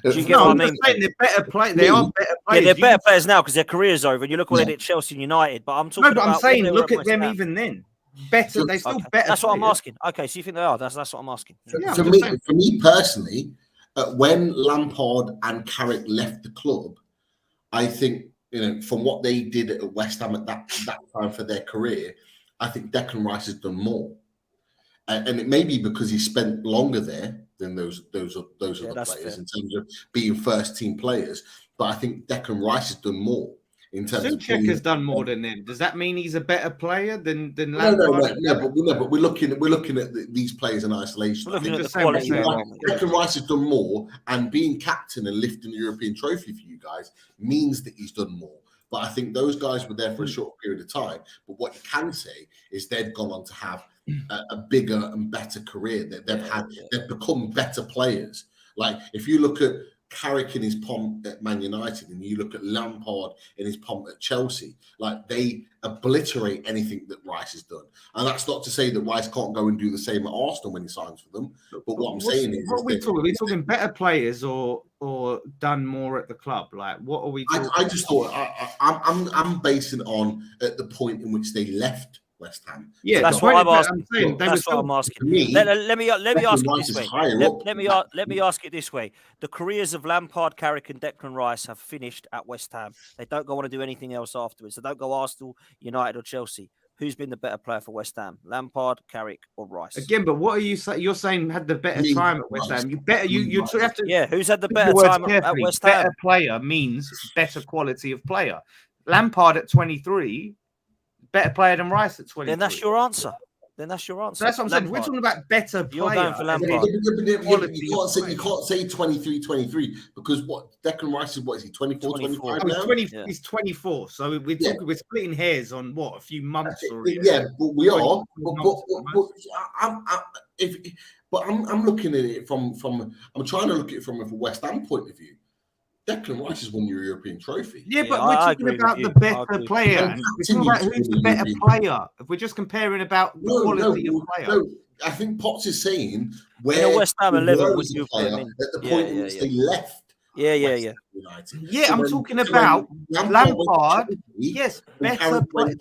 do you get what I mean? They're better players. They are better players. Yeah, they're better players now because their career's over. And you look what they did at Chelsea and United. But I'm talking. No, but I'm saying look at West them Ham. even then. Better. They still better. That's what I'm players. asking. Okay, so you think they are? That's what I'm asking. Yeah, for me personally, when Lampard and Carrick left the club, I think from what they did at West Ham at that time for their career, I think Declan Rice has done more, and it may be because he spent longer there than those other players fair. in terms of being first team players. But I think Declan Rice has done more, in terms of Suchek has done more than him. Does that mean he's a better player than No, Lampard? but we're looking at these players in isolation. We're I looking think at the quality same. there, aren't we? Declan Rice has done more, and being captain and lifting the European trophy for you guys means that he's done more. But I think those guys were there for a short period of time. But what you can say is they've gone on to have a bigger and better career. They've become better players. Like if you look at Carrick in his pomp at Man United, and you look at Lampard in his pomp at Chelsea, like they obliterate anything that Rice has done. And that's not to say that Rice can't go and do the same at Arsenal when he signs for them. But what I'm saying is, what are we talking? Are we talking better players or done more at the club? Like what are we talking? I just thought I'm basing on at the point in which they left West Ham. Yeah, that's what I'm asking. saying. That's what I'm asking. Me, Let me ask it Rice this is way. higher up. Let me ask it this way. The careers of Lampard, Carrick, and Declan Rice have finished at West Ham. They don't go on to do anything else afterwards. They don't go Arsenal, United, or Chelsea. Who's been the better player for West Ham? Lampard, Carrick, or Rice? Again, but what are you saying? You're saying had the better Me, time at West Rice. Ham. You have to. Yeah, who's had the put better your words time at carefully. West Ham? Better player means better quality of player. Lampard at 23, better player than Rice at 23. Then that's your answer. So that's what I'm saying. We're talking about better You're player. going for Lampard. You can't say 23 because what Declan Rice is, what is he, 24, 25 now? He's 24. So we're splitting hairs on what, a few months or yeah, but we are. But I'm looking at it from I'm trying to look at it from a West Ham point of view. Declan Rice has won your European trophy. Yeah, but we're talking about the better player. We're talking about who's the better player. If we're just comparing about the quality of player. No, I think Potts is saying where West Ham 11 would you player put him in? at the point in which they left. Yeah. United. Yeah, I'm talking about Lampard. Yes, better player.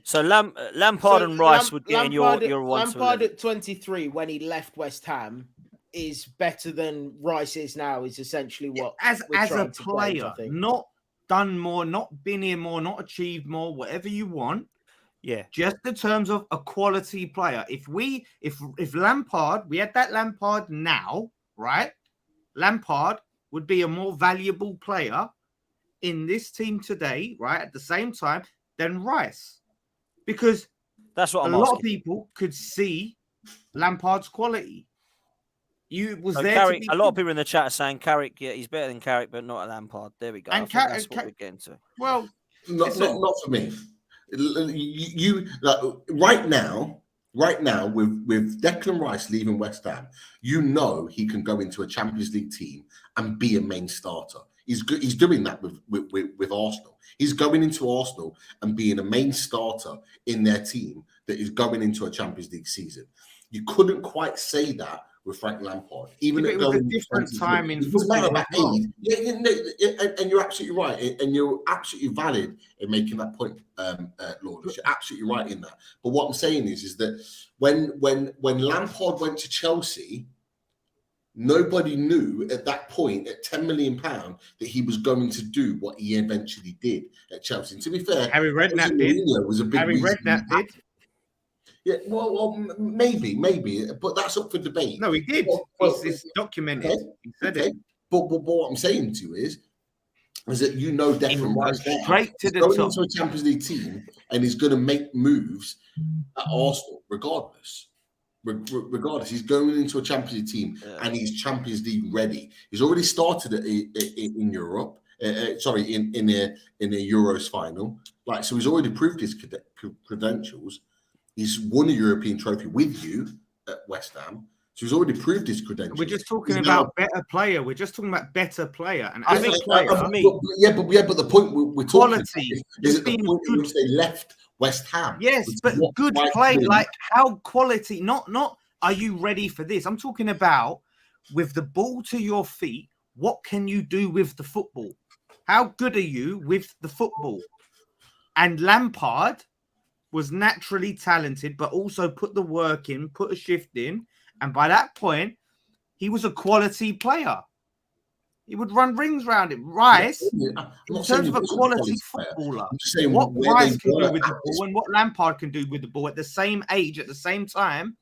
So Lampard and Rice would get in your one. Lampard at 23 when he left West Ham is better than Rice is now. Is essentially what as a player, not done more, not been here more, not achieved more, whatever you want. Yeah, just in terms of a quality player. If Lampard, we had that Lampard now, right? Lampard would be a more valuable player in this team today, right? At the same time than Rice, because that's what a lot of people could see Lampard's quality. A lot of people in the chat are saying Carrick, yeah, he's better than Carrick, but not Lampard. There we go. And that's what we're getting to. Well, not for me. You right now with Declan Rice leaving West Ham, you know he can go into a Champions League team and be a main starter. He's doing that with Arsenal. He's going into Arsenal and being a main starter in their team that is going into a Champions League season. You couldn't quite say that with Frank Lampard, even it was a different time in football. And you're absolutely right, and you're absolutely valid in making that point, Lord. You're absolutely right in that. But what I'm saying is that when Lampard went to Chelsea, nobody knew at that point at £10 million that he was going to do what he eventually did at Chelsea. And to be fair, Harry Redknapp did. Was a big Harry Redknapp did. Yeah, well, maybe, but that's up for debate. No, he did. It's documented. Okay, he said it. But what I'm saying to you is that Declan Rice straight to the going top. into a Champions League team and he's going to make moves at Arsenal, regardless. Regardless, he's going into a Champions League team and he's Champions League ready. He's already started in Europe. In the Euros final. Like, so he's already proved his credentials. He's won a European trophy with you at West Ham. So he's already proved his credentials. We're just talking about better player. We're just talking about better player. And as a player, but the point we're talking about is at the point in which they left West Ham. Yes, but good play. Like, how quality, not are you ready for this? I'm talking about with the ball to your feet, what can you do with the football? How good are you with the football? And Lampard was naturally talented, but also put the work in, put a shift in. And by that point, he was a quality player. He would run rings around him. Rice, in terms of a quality footballer, what Rice can do with the ball and what Lampard can do with the ball at the same age, at the same time,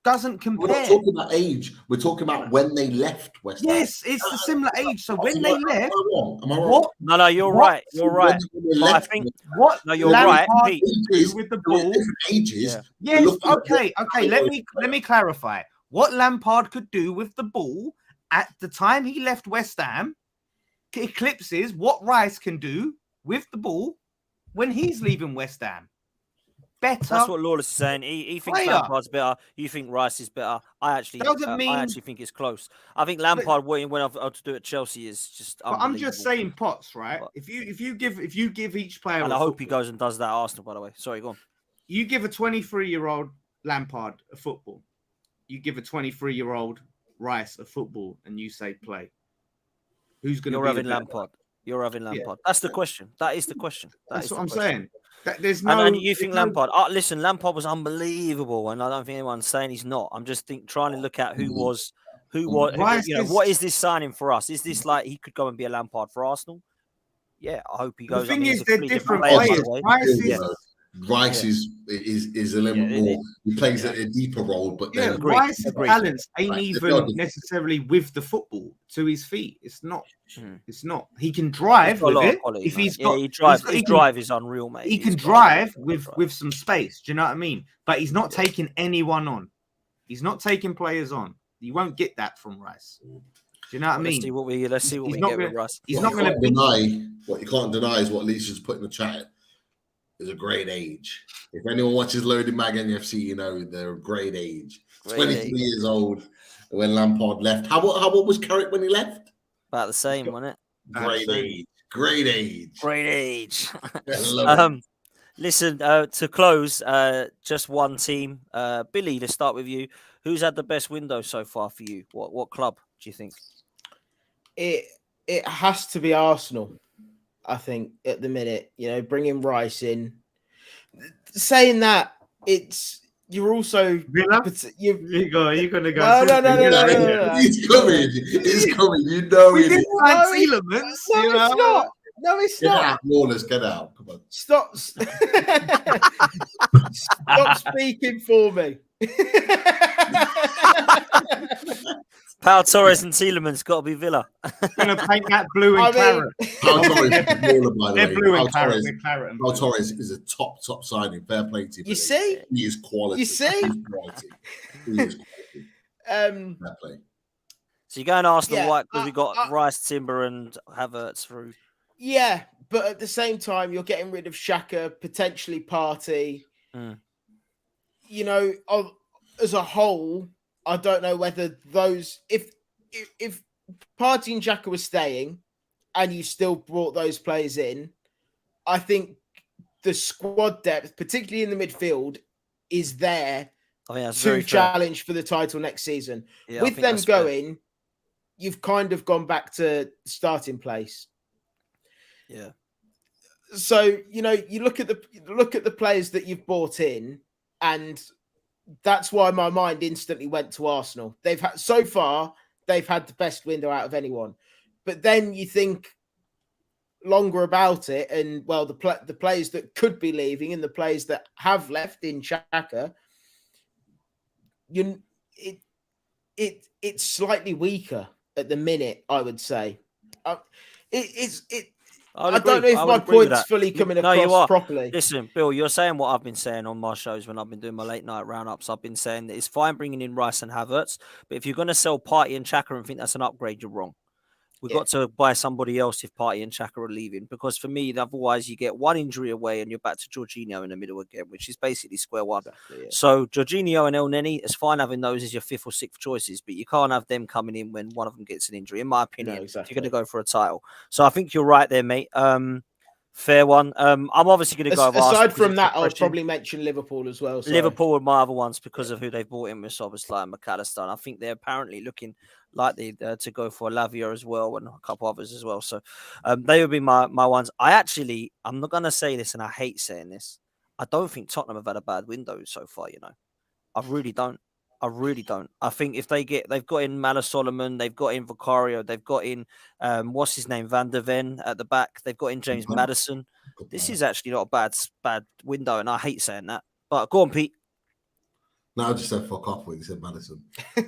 doesn't We're compare. not talking about age. We're talking about when they left West Ham. Yes, it's the similar age. So when Am they I left, wrong? Am I wrong? what No, you're What? right. You're right. When they But I left think what no, you're right, Lampard Pete. could do with the There were ball? different ages. Yeah. Yes, looking at okay. what- Let me clarify. What Lampard could do with the ball at the time he left West Ham eclipses what Rice can do with the ball when he's leaving West Ham. Better. That's what Lawless is saying. He thinks Player. Lampard's better. You think Rice is better. I actually think it's close. I think Lampard what he went off to do at Chelsea is just. But I'm just unbelievable. saying, Potts, right? But- If you give each player, And a I hope he football, goes and does that at Arsenal. By the way, sorry, go on. you give a 23-year-old Lampard a football, you give a 23-year-old Rice a football, and you say play. Who's going to You're be having the better? Lampard. You're having Yeah. Lampard. That's the question. That is the question. That's the what I'm question. saying. There's And no. you think there's no- Lampard? Listen, Lampard was unbelievable, and I don't think anyone's saying he's not. I'm just trying to look at who was. Rice You know, is- what is this signing for us? Is this like he could go and be a Lampard for Arsenal? Yeah, I hope he goes. The thing he's is, a they're pretty different player, by players. the way. Rice is. Yeah. Rice is a little Yeah, more. He plays a deeper role, but Yeah, then Agreed. Rice's Agreed. talents ain't Right. even necessarily with the football to his feet. It's not. Hmm. It's not. He can drive He's got a with lot of it quality, if mate. he's Yeah, got. he drives. got- His he can- drive is unreal, mate. He can He's got a drive lot of with some space. Do you know what I mean? But he's not taking anyone on. He's not taking players on. You won't get that from Rice. Do you know what I Let's mean? see what we He's get not with gonna- Russ. He's what not you going can't to deny. What you can't deny is what Lisa's put in the chat. Is a great age. If anyone watches Loaded Mag NFC, you know they're a great age. Great 23 age. years old when Lampard left. How old was Carrick when he left? About the same, wasn't it? Great age. Great age. Great age. I love it. Listen, to close, just one team. Billy, let's start with you. Who's had the best window so far for you? What club do you think? It has to be Arsenal, I think, at the minute. You know, bringing Rice in. Saying that, you're also Villa? you're You're going to go. No. He's coming. He's coming. You know We it. didn't No, like it- Tielemans. No, you it's know? not. No, it's Get not. out, Lawless. Get out. Come on. Stop. Stop speaking for me. Pau Torres and Tielemans got to be Villa. Going to paint that blue and I mean, claret. Pau Torres is a baller, by the They're way. blue Pau and claret. Torres, They're claret and Pau blue. Torres is a top signing. Fair play to him. you see, He is quality. You see? He is quality. He is quality. Fair play. So you're going Arsenal Yeah, white because we got I- Rice, Timber, and Havertz through. yeah, but at the same time, you're getting rid of Shaka, potentially Party. Mm. You know, as a whole, I don't know whether those if Party and Xhaka were staying, and you still brought those players in, I think the squad depth, particularly in the midfield, is there I think that's to very fair. challenge for the title next season. Yeah, I With think them that's fair. going, you've kind of gone back to starting place. Yeah. So you know, you look at the players that you've brought in, and that's why my mind instantly went to Arsenal. They've had the best window out of anyone, but then you think longer about it, and well, the players that could be leaving and the players that have left in Xhaka, it's slightly weaker at the minute, I would say. I don't know if my point's fully coming No, you across are. properly. Listen, Bill, you're saying what I've been saying on my shows when I've been doing my late night roundups. I've been saying that it's fine bringing in Rice and Havertz, but if you're going to sell Partey and Xhaka and think that's an upgrade, you're wrong. We've Yeah. got to buy somebody else if Partey and Xhaka are leaving, because for me, otherwise you get one injury away and you're back to Jorginho in the middle again, which is basically square one. Exactly, yeah. So Jorginho and El Neni, it's fine having those as your fifth or sixth choices, but you can't have them coming in when one of them gets an injury, in my opinion, if exactly. you're going to go for a title. So I think you're right there, mate. Fair one. I'm obviously going to go with Arsenal Aside 'cause from it's that, I'll refreshing. probably mention Liverpool as well. Sorry. Liverpool were my other ones because of who they brought in with Szobozlai and Macallister. And I think they're apparently looking like they to go for Lavia as well and a couple others as well. So they would be my ones. I'm not going to say this, and I hate saying this. I don't think Tottenham have had a bad window so far, you know. I really don't. I think if they've got in Mala Solomon, they've got in Vicario, they've got in what's his name, Van der Ven at the back, they've got in James Maddison. This is actually not a bad window, and I hate saying that. But go on, Pete. No, I just said fuck off when you said Maddison. And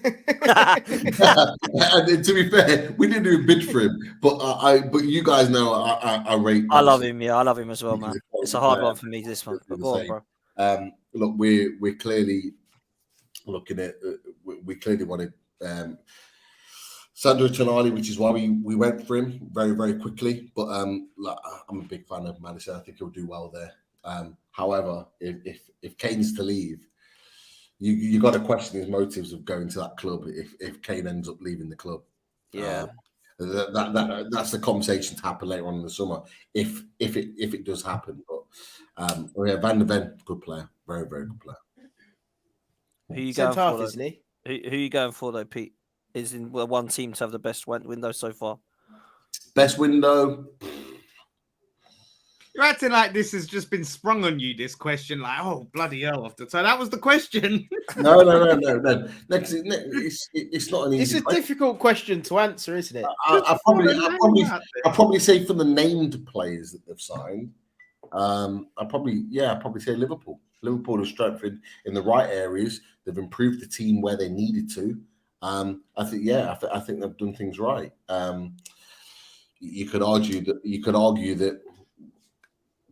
to be fair, we didn't do a bid for him, but you guys know I rate. I love Maddison. him. Yeah, I love him as well, man. It's a hard one for me, this one. But go on, bro. Look, we're clearly looking at. We clearly wanted Sandro Tonali, which is why we went for him very, very quickly. But like, I'm a big fan of Maddison. I think he'll do well there. However, if Kane's to leave, you got to question his motives of going to that club if Kane ends up leaving the club. Yeah. That's the conversation to happen later on in the summer if it does happen. But Van der Ven, good player, very, very good player. Who you going Centre half, for? isn't he? Who you going for though, Pete? Is in one team to have the best window so far? Best window. You're acting like this has just been sprung on you, this question. Like, oh, bloody hell. So that was the question. No. It's not an easy It's a question. difficult question to answer, isn't it? I'll probably say from the named players that they've signed, I'll probably say Liverpool. Liverpool have strengthened in the right areas. They've improved the team where they needed to. I think they've done things right. You could argue that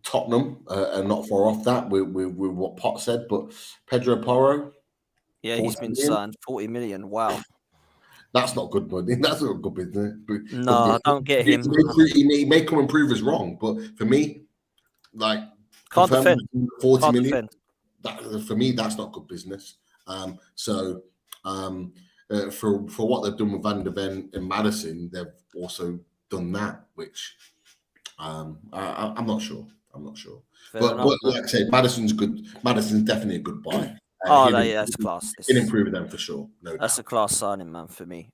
Tottenham are not far off that with what Pot said, but Pedro Porro, yeah, he's been signed 40 million. Wow, that's not good money. That's not good business. No, I don't get him. He may come and prove us wrong, but for me, like Can't defend. 40 Can't million. Defend. For me, that's not good business. For what they've done with Van der Ven and Maddison, they've also done that, which I'm not sure. But like I say, Maddison's good. Maddison's definitely a good buy. That's class. He'll improve them for sure. No, that's a class signing, man, for me.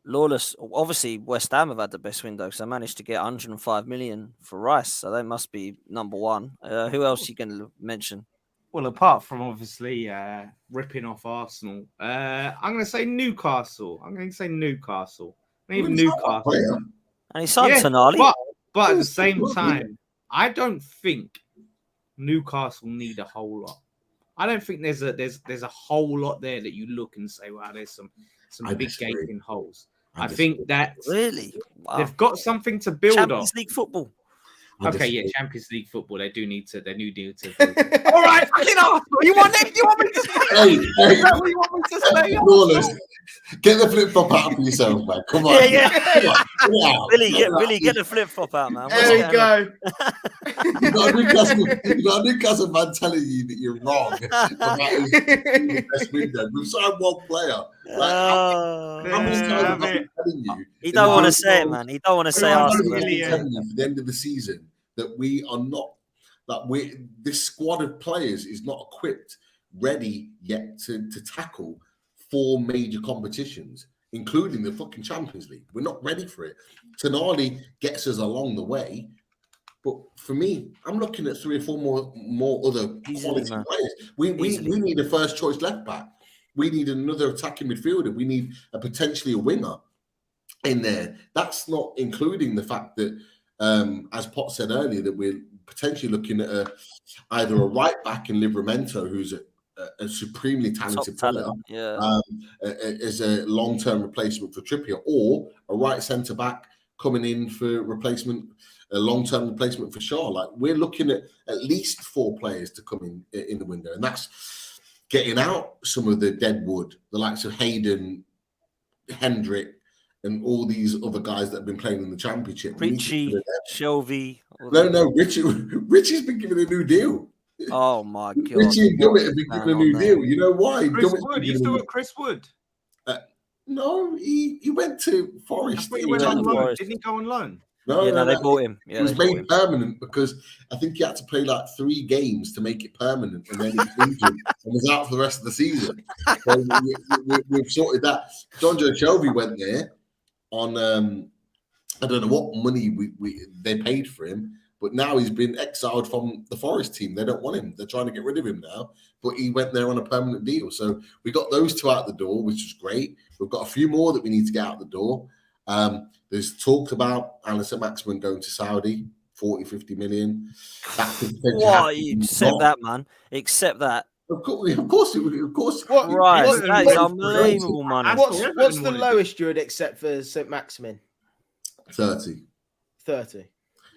Lawless, obviously, West Ham have had the best window because they managed to get 105 million for Rice, so they must be number one. Who else are you going to mention? Well, apart from obviously ripping off Arsenal, I'm going to say Newcastle. Maybe Newcastle. And he signed Tonali. But at the same time, I don't think Newcastle need a whole lot. I don't think there's a whole lot there that you look and say, wow, there's some big gaping holes. I think that really they've got something to build on. Champions League football. Okay, yeah, Champions League football. They need to. All right, fucking Arsenal. You want me to say? Hey, Is that what you want me to say? Lawless, get the flip flop out for yourself, man. Come on. Yeah. Billy, get the flip flop out, man. There we go. You got a Newcastle man telling you that you're wrong about his best window. We've signed one player. How many times have I been telling you? He don't want to say it, man. He don't want to say Arsenal. For the end of the season, that we are not, this squad of players is not equipped, ready yet to tackle 4 major competitions, including the fucking Champions League. We're not ready for it. Tonali gets us along the way. But for me, I'm looking at 3 or 4 more other quality players. We need a first choice left back. We need another attacking midfielder. We need potentially a winger in there. That's not including the fact that, as Pot said earlier, that we're potentially looking at either a right back in Livramento, who's a supremely talented player, as a long-term replacement for Trippier, or a right centre back coming in for replacement. A long-term replacement for Shaw. Like, we're looking at least 4 players to come in the window, and that's getting out some of the dead wood, the likes of Hayden, Hendrick, and all these other guys that have been playing in the Championship. Richie, Shelby. No, Richie's been given a new deal. Oh my God! Richie and Dummett have been given a new deal. You know why? Chris Wood. You still got Chris Wood? No, he went to Forest. He went on loan. Didn't he go on loan? No, they bought him. Yeah, it was made permanent because I think he had to play like 3 games to make it permanent, and then he was injured and was out for the rest of the season. So we've sorted that. John Joe Shelby went there on I don't know what money they paid for him, but now he's been exiled from the Forest team. They don't want him. They're trying to get rid of him now, but he went there on a permanent deal. So we got those 2 out the door, which was great. We've got a few more that we need to get out the door. There's talked about Alisson Maximin going to Saudi, 40, 50 million. That could what? Accept that, man. Accept that. Of course, of course. What- Right, what- that is what- unbelievable money. What's the lowest you would accept for St Maximin? 30. 30.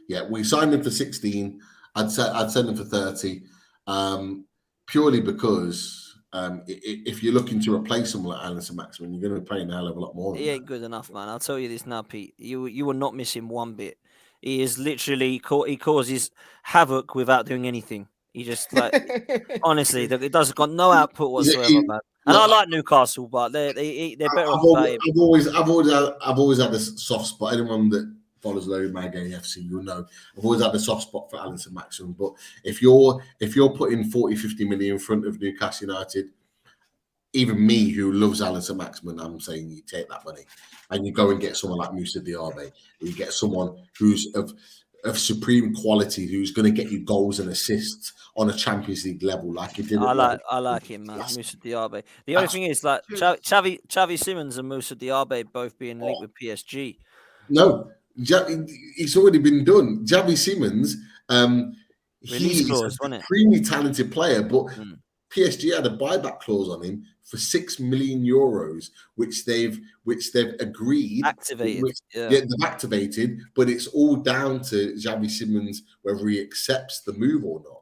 Yeah, we signed him for 16. I'd send him for 30, purely because if you're looking to replace someone like Alan Maximin, you're going to be paying a hell of a lot more. He ain't good enough, man. I'll tell you this now, Pete. You will not miss him one bit. He is literally he causes havoc without doing anything. He just honestly, it does got no output whatsoever, man. And I like Newcastle, but they're better off without him. I've always had a soft spot. Anyone that follows Larry Magay FC, you'll know I've always had a soft spot for Alan Maximin. But if you're putting 40-50 million in front of Newcastle United, even me who loves Alan Maximin, I'm saying you take that money and you go and get someone like Moussa Diaby. You get someone who's of supreme quality, who's going to get you goals and assists on a Champions League level, like he did. I like him, man. Moussa Diaby. The only thing is, like Xavi Simons and Moussa Diaby both being linked with PSG. No, it's already been done. Xavi Simons, Release he's clause, a wasn't it? extremely talented player, but PSG had a buyback clause on him for €6 million, which they've agreed Activated. they've activated, but it's all down to Xavi Simons whether he accepts the move or not.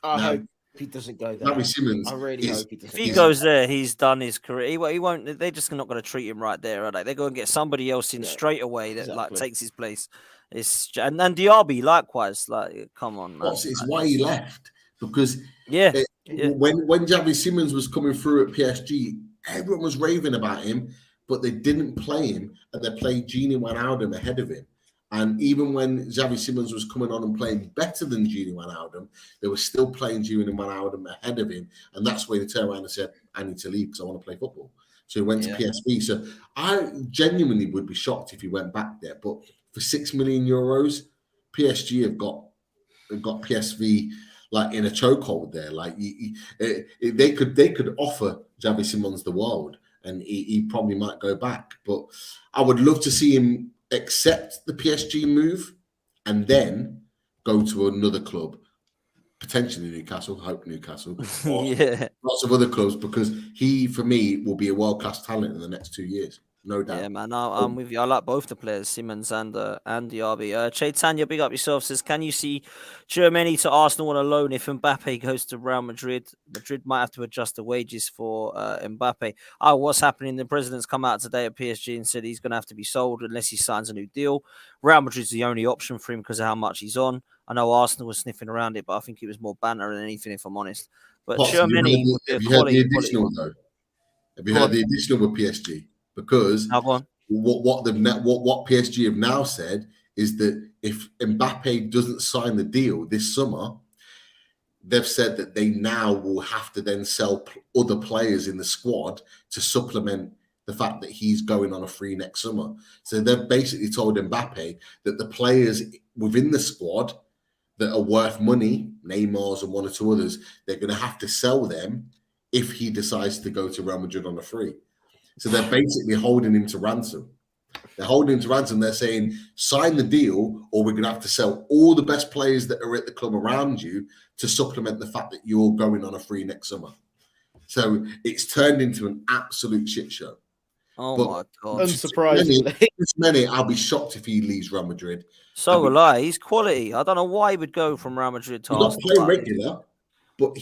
I hope he doesn't go there. Xavi Simons, I really hope he doesn't. If he goes there, he's done his career. He won't. They're just not going to treat him right there, are they? They're going to get somebody else in straight away that like takes his place. And Diaby likewise. Like, come on, man. It's why he left, because when Xavi Simons was coming through at PSG, everyone was raving about him, but they didn't play him, and they played Gini Wijnaldum ahead of him. And even when Xavi Simons was coming on and playing better than Gini Wijnaldum, they were still playing Gini Wijnaldum ahead of him, and that's where they turned around and said, "I need to leave because I want to play football." So he went to PSV. So I genuinely would be shocked if he went back there. But for €6 million, PSG have got PSV like in a chokehold there. Like they could offer Xavi Simons the world, and he probably might go back. But I would love to see him accept the PSG move and then go to another club, potentially Newcastle. Hope Newcastle. Lots of other clubs, because he, for me, will be a world-class talent in the next 2 years. No doubt. Yeah, man, I'm with you. I like both the players, Simons and Diaby. Chaitanya, big up yourself, says, can you see Germany to Arsenal on a loan if Mbappe goes to Real Madrid? Madrid might have to adjust the wages for Mbappe. What's happening? The president's come out today at PSG and said he's going to have to be sold unless he signs a new deal. Real Madrid's the only option for him because of how much he's on. I know Arsenal was sniffing around it, but I think it was more banter than anything, if I'm honest. But Germany, have you heard the additional though? Have you heard the additional with PSG? Because what PSG have now said is that if Mbappe doesn't sign the deal this summer, they've said that they now will have to then sell other players in the squad to supplement the fact that he's going on a free next summer. So they've basically told Mbappe that the players within the squad that are worth money, Neymar's and one or two others, they're going to have to sell them if he decides to go to Real Madrid on a free. So they're basically holding him to ransom. They're saying, sign the deal, or we're going to have to sell all the best players that are at the club around you to supplement the fact that you're going on a free next summer. So it's turned into an absolute shit show. My God. Unsurprisingly. I'll be shocked if he leaves Real Madrid. So will I. He's quality. I don't know why he would go from Real Madrid to Arsenal. He's not playing regular, but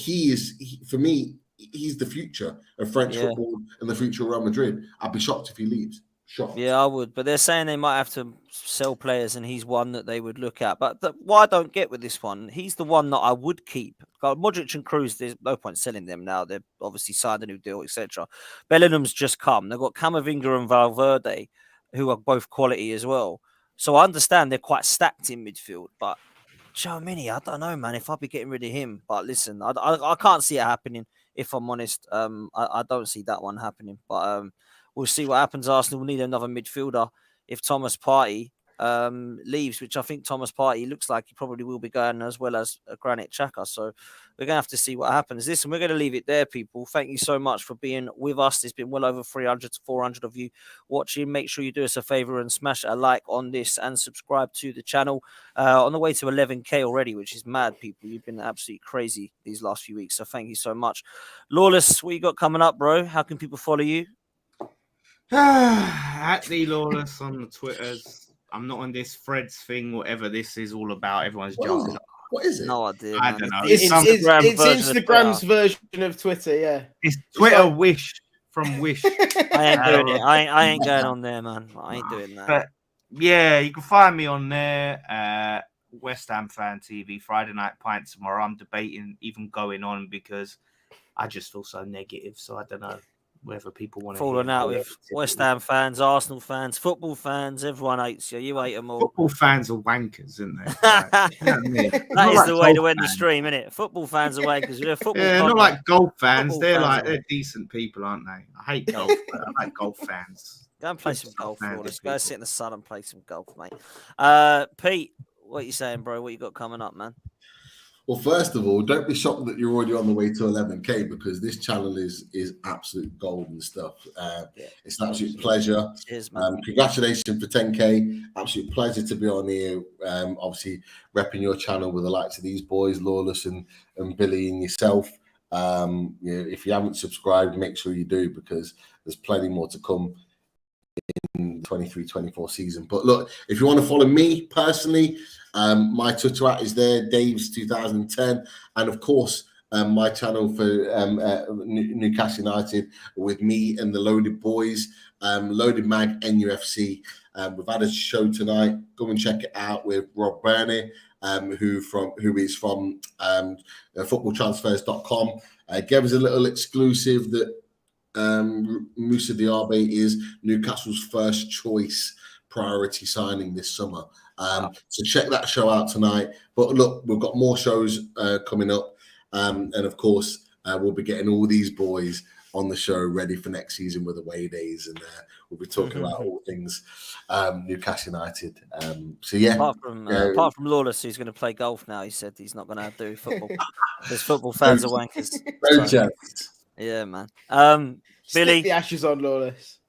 for me, he's the future of French football and the future of Real Madrid. I'd be shocked if he leaves. Shocked. Yeah, I would. But they're saying they might have to sell players, and he's one that they would look at. But what I don't get with this one, he's the one that I would keep. Modric and Kroos, there's no point selling them now. They've obviously signed a new deal, etc. Bellingham's just come. They've got Camavinga and Valverde, who are both quality as well. So I understand they're quite stacked in midfield. But Tchouaméni, I don't know, man, if I'd be getting rid of him. But listen, I can't see it happening. If I'm honest, I don't see that one happening. But we'll see what happens. Arsenal will need another midfielder. If Thomas Partey leaves, which I think Thomas Partey looks like he probably will be going, as well as Granit Xhaka. So we're going to have to see what happens. Listen, we're going to leave it there, people. Thank you so much for being with us. There's been well over 300 to 400 of you watching. Make sure you do us a favor and smash a like on this and subscribe to the channel. On the way to 11K already, which is mad, people. You've been absolutely crazy these last few weeks. So thank you so much. Lawless, what you got coming up, bro? How can people follow you? At the Lawless on the Twitters. I'm not on this Threads thing, whatever this is all about. Everyone's jumping up. What is it? No idea. I man. don't know. It's version of Instagram's Twitter. version of Twitter. Yeah. It's Twitter like- Wish from Wish. I ain't doing it. I ain't going on there, man. I ain't doing that. But yeah, you can find me on there. West Ham Fan TV, Friday Night Pint tomorrow. I'm debating even going on because I just feel so negative. So I don't know whether people want to Falling out with West Ham fans, Arsenal fans, football fans. Everyone hates you. You hate them all. Football fans are wankers, isn't they? Like, you know what I mean? That Not is like the way to golf end the fans. stream, isn't it? Football fans are wankers. We're a football. Yeah, not podcast. like golf fans. Football They're fans like are they're decent people, aren't they? I hate golf. But I like golf fans. Go and play some golf. Fans Lawless. are Go people. sit in the sun and play some golf, mate. Pete, what you saying, bro? What you got coming up, man? Well, first of all, don't be shocked that you're already on the way to 11K because this channel is absolute golden stuff. It's an absolute pleasure. Cheers, man. Congratulations for 10K. Absolute pleasure to be on here. Obviously, repping your channel with the likes of these boys, Lawless and Billy and yourself. If you haven't subscribed, make sure you do because there's plenty more to come in 23-24 season. But look, if you want to follow me personally, my Twitter is there, Dave's 2010, and of course my channel for Newcastle United with me and the Loaded Boys, Loaded Mag NUFC. We've had a show tonight. Go and check it out with Rob Burney, who is from footballtransfers.com. Gave us a little exclusive that Moussa Diaby is Newcastle's first choice priority signing this summer. So check that show out tonight. But look, we've got more shows coming up. And of course, we'll be getting all these boys on the show ready for next season with away days. And we'll be talking about all things Newcastle United. So yeah. Apart from Lawless, who's going to play golf now, he said he's not going to do football. Because football fans are wankers. No So, chance. yeah, man. Stick Billy. the ashes on, Lawless.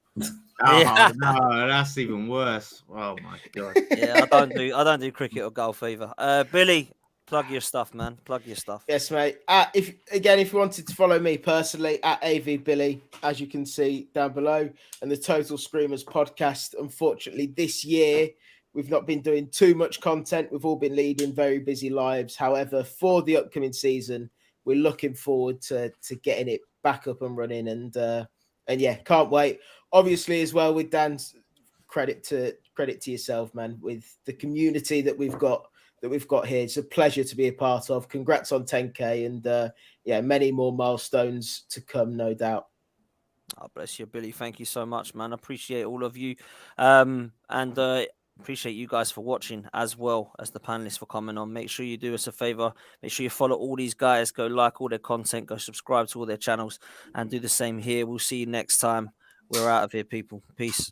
Oh Yeah. no, that's even worse. Oh my god. Yeah, I don't do cricket or golf either. Billy, plug your stuff, man. Plug your stuff. Yes, mate. If you wanted to follow me personally at AV Billy, as you can see down below, and the Total Screamers podcast. Unfortunately, this year we've not been doing too much content. We've all been leading very busy lives. However, for the upcoming season, we're looking forward to getting it back up and running. And yeah, can't wait. Obviously, as well with Dan's credit to yourself, man. With the community that we've got here, it's a pleasure to be a part of. Congrats on 10K, and many more milestones to come, no doubt. Oh, bless you, Billy. Thank you so much, man. Appreciate all of you, and appreciate you guys for watching as well as the panelists for coming on. Make sure you do us a favor. Make sure you follow all these guys. Go like all their content. Go subscribe to all their channels, and do the same here. We'll see you next time. We're out of here, people. Peace.